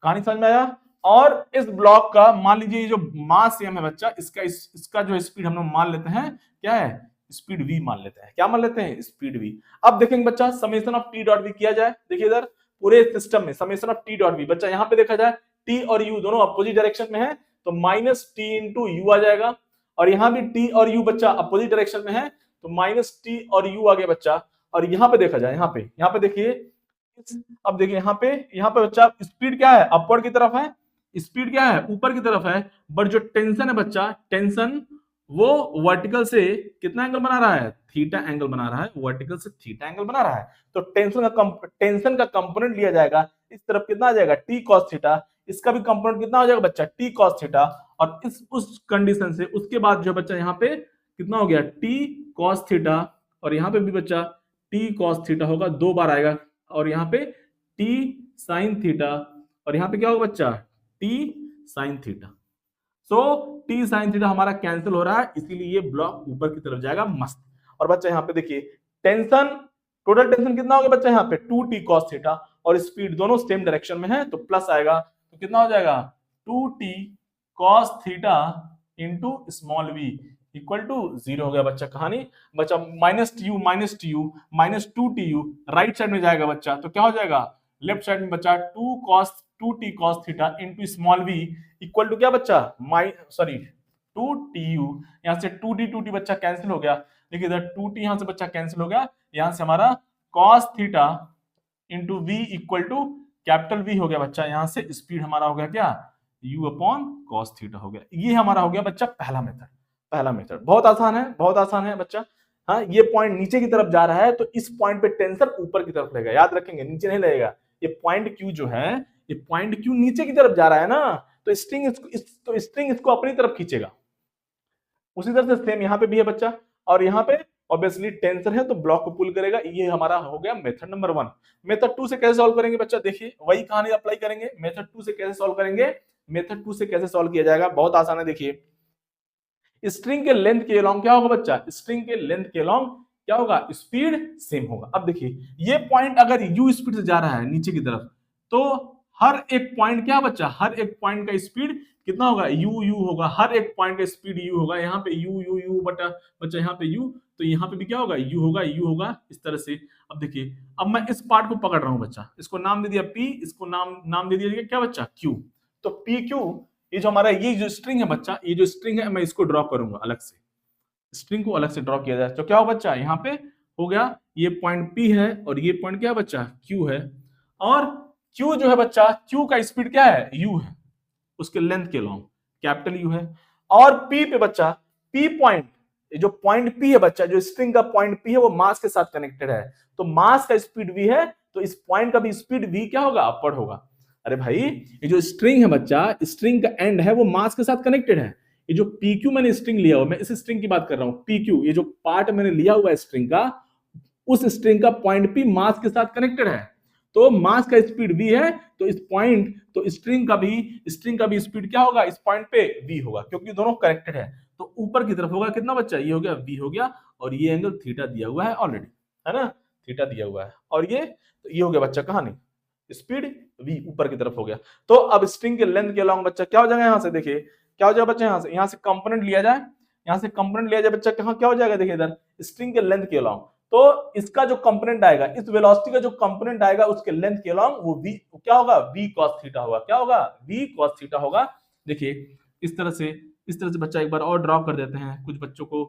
[SPEAKER 1] कहानी समझ में आया? और इस ब्लॉक का मान लीजिए ये जो मास एम है बच्चा, इसका जो स्पीड हम लोग मान लेते हैं क्या है, स्पीड वी मान लेते हैं, क्या मान लेते हैं, स्पीड वी। अब देखेंगे बच्चा, summation of T dot V किया जाए, देखिए इधर पूरे सिस्टम में summation of T dot V बच्चा, यहाँ पे देखा जाए टी और यू दोनों अपोजिट डायरेक्शन में है, तो माइनस टी इंटू यू आ जाएगा, और यहाँ भी टी और यू बच्चा अपोजिट डायरेक्शन में है, तो माइनस टी और यू आ गया बच्चा। और यहाँ पे देखा जाए, यहाँ पे देखिए, अब देखिए यहाँ पे बच्चा स्पीड क्या है, अपवर्ड की तरफ है, स्पीड क्या है, ऊपर की तरफ है, बट जो टेंशन है बच्चा, टेंशन वो वर्टिकल से कितना एंगल बना रहा है, थीटा एंगल बना रहा है, वर्टिकल से थीटा एंगल बना रहा है। तो टेंशन का कंपोनेंट लिया जाएगा, इस तरफ कितना आ जाएगा, टी कॉस थीटा, इसका भी कंपोनेंट कितना हो जाएगा बच्चा, टी कॉस थीटा। और उस कंडीशन से उसके बाद जो बच्चा यहाँ पे कितना हो गया, टी कॉस थीटा, और यहाँ पे भी बच्चा टी कॉस थीटा होगा, दो बार आएगा, और यहाँ पे टी साइन थीटा, और यहाँ पे क्या होगा बच्चा, T sine theta. So T sine theta हमारा कैंसिल हो रहा है, इसीलिए ये ब्लॉक ऊपर की तरफ जाएगा, मस्त। और बच्चा यहाँ पे देखिए टेंशन, टोटल टेंशन कितना हो गया बच्चा, यहाँ पे 2t cos थीटा, और स्पीड दोनों सेम डायरेक्शन में है, तो प्लस आएगा, तो कितना हो जाएगा, 2t cos theta into small v equal to 0 हो गया बच्चा। कहानी बच्चा minus T U minus 2tu right side में जाएगा बच्चा, तो क्या हो जाएगा, लेफ्ट साइड में बच्चा 2t cos theta into small v equal to क्या बच्चा, 2tu, यहां से 2t बच्चा कैंसिल हो गया, देखिए इधर 2t यहां से बच्चा कैंसिल हो गया, यहां से हमारा cos theta into v equal to capital V हो गया बच्चा, यहां से स्पीड हमारा हो गया क्या, u अपॉन cos थीटा हो गया। ये हमारा हो गया बच्चा पहला मेथड। पहला मेथड बहुत आसान है, बहुत आसान है बच्चा। हाँ, ये पॉइंट नीचे की तरफ जा रहा है, तो इस पॉइंट पे टेंशन ऊपर की तरफ लगेगा, याद रखेंगे, नीचे नहीं लगेगा। ये पॉइंट Q जो है, ये पॉइंट Q नीचे की तरफ जा रहा है ना, तो स्ट्रिंग इसको अपनी तरफ खींचेगा। उसी तरह से सेम यहाँ पे भी है बच्चा, और यहाँ पे ऑब्वियसली टेंशन है तो ब्लॉक को पुल करेगा। ये हमारा हो गया मेथड नंबर 1। मेथड 2 से कैसे सॉल्व करेंगे बच्चा, देखिए वही कहानी अप्लाई करेंगे। मेथड 2 से कैसे सॉल्व करेंगे, मेथड 2 से कैसे सॉल्व किया जाएगा, बहुत आसान है। देखिए स्ट्रिंग के लेंथ के अलोंग क्या होगा बच्चा, स्ट्रिंग के लेंथ के अलोंग क्या होगा, स्पीड सेम होगा। अब देखिए ये पॉइंट अगर यू स्पीड से जा रहा है नीचे की तरफ, तो हर एक पॉइंट क्या बच्चा, हर एक पॉइंट का स्पीड कितना होगा, यू यू होगा, हर एक पॉइंट का स्पीड यू होगा। यहाँ पे यू यू यू बच्चा यहाँ पे यू, तो यहाँ पे भी क्या होगा, यू होगा, यू होगा, इस तरह से। अब देखिए, अब मैं इस पार्ट को पकड़ रहा हूं बच्चा, इसको नाम दे दिया पी, इसको नाम दे दिया क्या बच्चा, क्यू। तो पी क्यू, ये जो हमारा ये जो स्ट्रिंग है बच्चा, ये जो स्ट्रिंग है मैं इसको ड्रॉ करूंगा अलग से, स्ट्रिंग को अलग से ड्रॉ किया जाए तो क्या हो बच्चा, यहाँ पे हो गया ये पॉइंट पी है और ये पॉइंट क्या है बच्चा, क्यू है। और क्यू जो है बच्चा, क्यू का स्पीड क्या है, यू है, उसके लेंथ के लॉन्ग कैपिटल यू है। और पी पे बच्चा, पी पॉइंट, जो पॉइंट पी है बच्चा, जो स्ट्रिंग का पॉइंट पी है वो मास के साथ कनेक्टेड है, तो मास का स्पीड वी है, तो इस पॉइंट का भी स्पीड वी क्या होगा, अपवर्ड होगा। अरे भाई, ये जो स्ट्रिंग है बच्चा, स्ट्रिंग का एंड है वो मास के साथ कनेक्टेड है। ये जो PQ मैंने स्ट्रिंग लिया हुआ, मैं इस स्ट्रिंग की बात कर रहा हूं, PQ, ये जो पार्ट मैंने लिया हुआ है स्ट्रिंग का, उस स्ट्रिंग का पॉइंट P मास के साथ कनेक्टेड है, तो मास का स्पीड v है, तो इस पॉइंट, तो स्ट्रिंग का भी स्पीड क्या होगा, इस पॉइंट पे v होगा, क्योंकि दोनों कनेक्टेड है। तो ऊपर की तरफ होगा कितना बच्चा, ये हो गया v हो गया, और ये एंगल थीटा दिया हुआ है ऑलरेडी, है ना, थीटा दिया हुआ है। और ये, तो ये हो गया बच्चा कहानी, स्पीड v ऊपर की तरफ हो गया। तो अब स्ट्रिंग के लेंथ के अलॉन्ग बच्चा क्या हो जाएगा, यहां से देखिए क्या हो जाएगा बच्चा, यहां से कंपोनेंट लिया जाए, यहां से कंपोनेंट लिया जाए बच्चा, कहां क्या हो जाएगा, देखिए इधर स्ट्रिंग के लेंथ के अलॉन्ग, तो इसका जो कंपोनेंट आएगा, इस वेलोसिटी का जो कंपोनेंट आएगा उसके लेंथ के अलॉन्ग, वो v क्या होगा, v cos थीटा होगा, क्या होगा, v cos थीटा होगा। देखिए इस तरह से बच्चा एक बार और ड्रॉ कर देते हैं, कुछ बच्चों को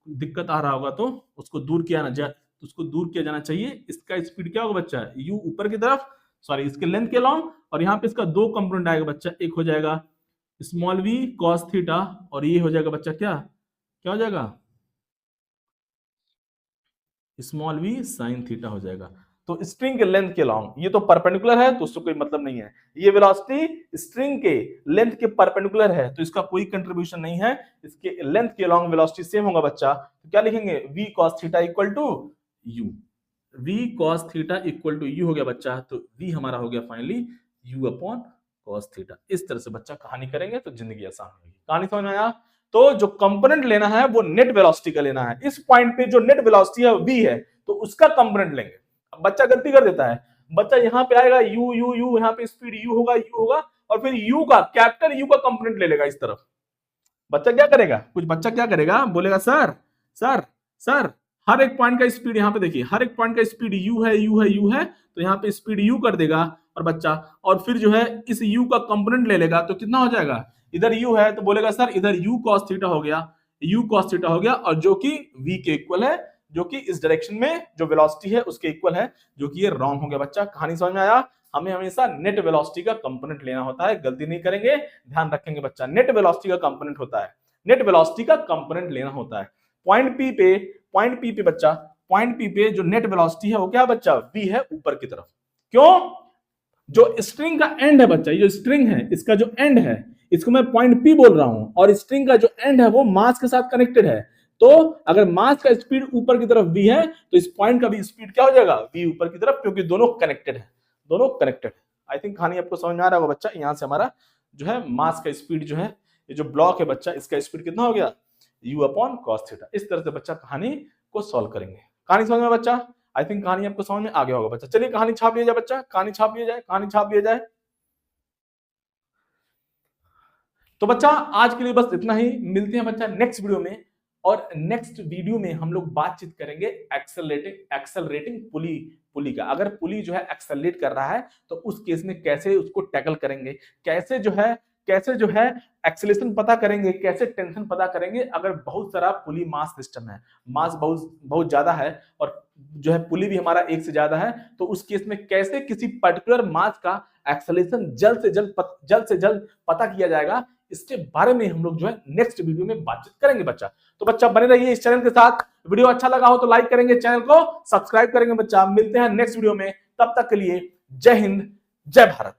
[SPEAKER 1] दिक्कत आ रहा होगा तो उसको दूर किया जाना चाहिए। इसका स्पीड क्या होगा बच्चा, u ऊपर की तरफ, सॉरी इसके लेंथ के अलॉन्ग, और यहाँ पे इसका दो कंपोनेंट आएगा बच्चा, एक हो जाएगा स्मॉल v cos थीटा, और ये हो जाएगा बच्चा क्या हो जाएगा, स्मॉल v sin थीटा हो जाएगा। तो स्ट्रिंग के लेंथ के लॉन्ग, ये तो परपेंडिकुलर है तो उससे कोई मतलब नहीं है, ये वेलोसिटी स्ट्रिंग के लेंथ के परपेंडिकुलर है तो इसका कोई कंट्रीब्यूशन नहीं है, इसके लेंथ के लॉन्ग वेलोसिटी सेम होगा बच्चा, तो क्या लिखेंगे, v cos theta equal to u, v cos theta equal to u हो गया बच्चा, तो v हमारा हो गया finally u upon cos theta. इस तरह से बच्चा कहानी करेंगे तो जिंदगी आसान होगी। कहानी समझ में आया? तो जो कंपोनेंट लेना है वो नेट वेलोसिटी का लेना है, इस पॉइंट पे जो नेट वेलोसिटी है v है, तो उसका कंपोनेंट लेंगे। अब बच्चा गलती कर देता है, बच्चा यहाँ पे आएगा u u u, यहाँ पे स्पीड u होगा, और फिर u का, कैपिटल u का कंपोनेंट ले लेगा इस तरफ। बच्चा क्या करेगा, बच्चा क्या करेगा, बोलेगा सर हर एक पॉइंट का स्पीड, यहाँ पे देखिए हर एक पॉइंट का स्पीड u है, तो यहाँ पे स्पीड u कर देगा, और बच्चा, और फिर जो है इस u का कंपोनेंट ले लेगा, तो कितना हो जाएगा, इधर u है तो बोलेगा सर इधर u cos थीटा हो गया, और जो कि v के इक्वल है, जो कि इस डायरेक्शन में जो वेलोसिटी है उसके इक्वल है, जो कि ये रॉन्ग हो गया। बच्चा कहानी समझ में आया? हमें हमेशा नेट वेलोसिटी का कंपोनेंट लेना होता है, गलती नहीं करेंगे, ध्यान रखेंगे बच्चा, नेट वेलोसिटी का कंपोनेंट होता है, नेट वेलोसिटी का कंपोनेंट लेना होता है। पॉइंट पी पे बच्चा, पॉइंट पी पे जो नेट वेलोसिटी है वो क्या बच्चा, v है ऊपर की तरफ। क्यों? जो स्ट्रिंग का एंड है बच्चा, ये जो स्ट्रिंग है इसका जो एंड है, इसको मैं पॉइंट पी बोल रहा हूं, और स्ट्रिंग का जो एंड है वो मास के साथ कनेक्टेड है, तो अगर मास का स्पीड ऊपर की तरफ v है, तो इस पॉइंट का भी स्पीड क्या हो जाएगा, v ऊपर की तरफ, क्योंकि दोनों कनेक्टेड है। आई थिंक कहानी आपको समझ में आ रहा होगा बच्चा। यहां से हमारा जो है मास का स्पीड जो है, ये जो ब्लॉक है बच्चा, इसका स्पीड कितना हो गया, u अपॉन cos थीटा। इस तरह से बच्चा कहानी को सॉल्व करेंगे। कहानी समझ में बच्चा? आई थिंक कहानी आपको समझ में आ गया होगा बच्चा। चलिए कहानी छाप लिया जाए बच्चा, कहानी छाप लिया जाए। तो बच्चा आज के लिए बस इतना ही, मिलते हैं बच्चा नेक्स्ट वीडियो में, और नेक्स्ट वीडियो में हम लोग बातचीत करेंगे एक्सेलरेटिंग पुली का। अगर पुली जो है एक्सेलरेट कर रहा है तो उस केस में कैसे उसको टैकल करेंगे, कैसे जो है एक्सेलरेशन पता करेंगे, कैसे टेंशन पता करेंगे। अगर बहुत सारा पुली मास सिस्टम है, मास बहुत ज्यादा है, और जो है पुली भी हमारा एक से ज्यादा है, तो उस केस में कैसे किसी पर्टिकुलर मास का एक्सेलरेशन जल्द से जल्द पता किया जाएगा, इसके बारे में हम लोग जो है नेक्स्ट वीडियो में बातचीत करेंगे बच्चा। तो बच्चा बने रहिए इस चैनल के साथ। वीडियो अच्छा लगा हो तो लाइक करेंगे, चैनल को सब्सक्राइब करेंगे बच्चा। मिलते हैं नेक्स्ट वीडियो में, तब तक के लिए जय हिंद, जय भारत।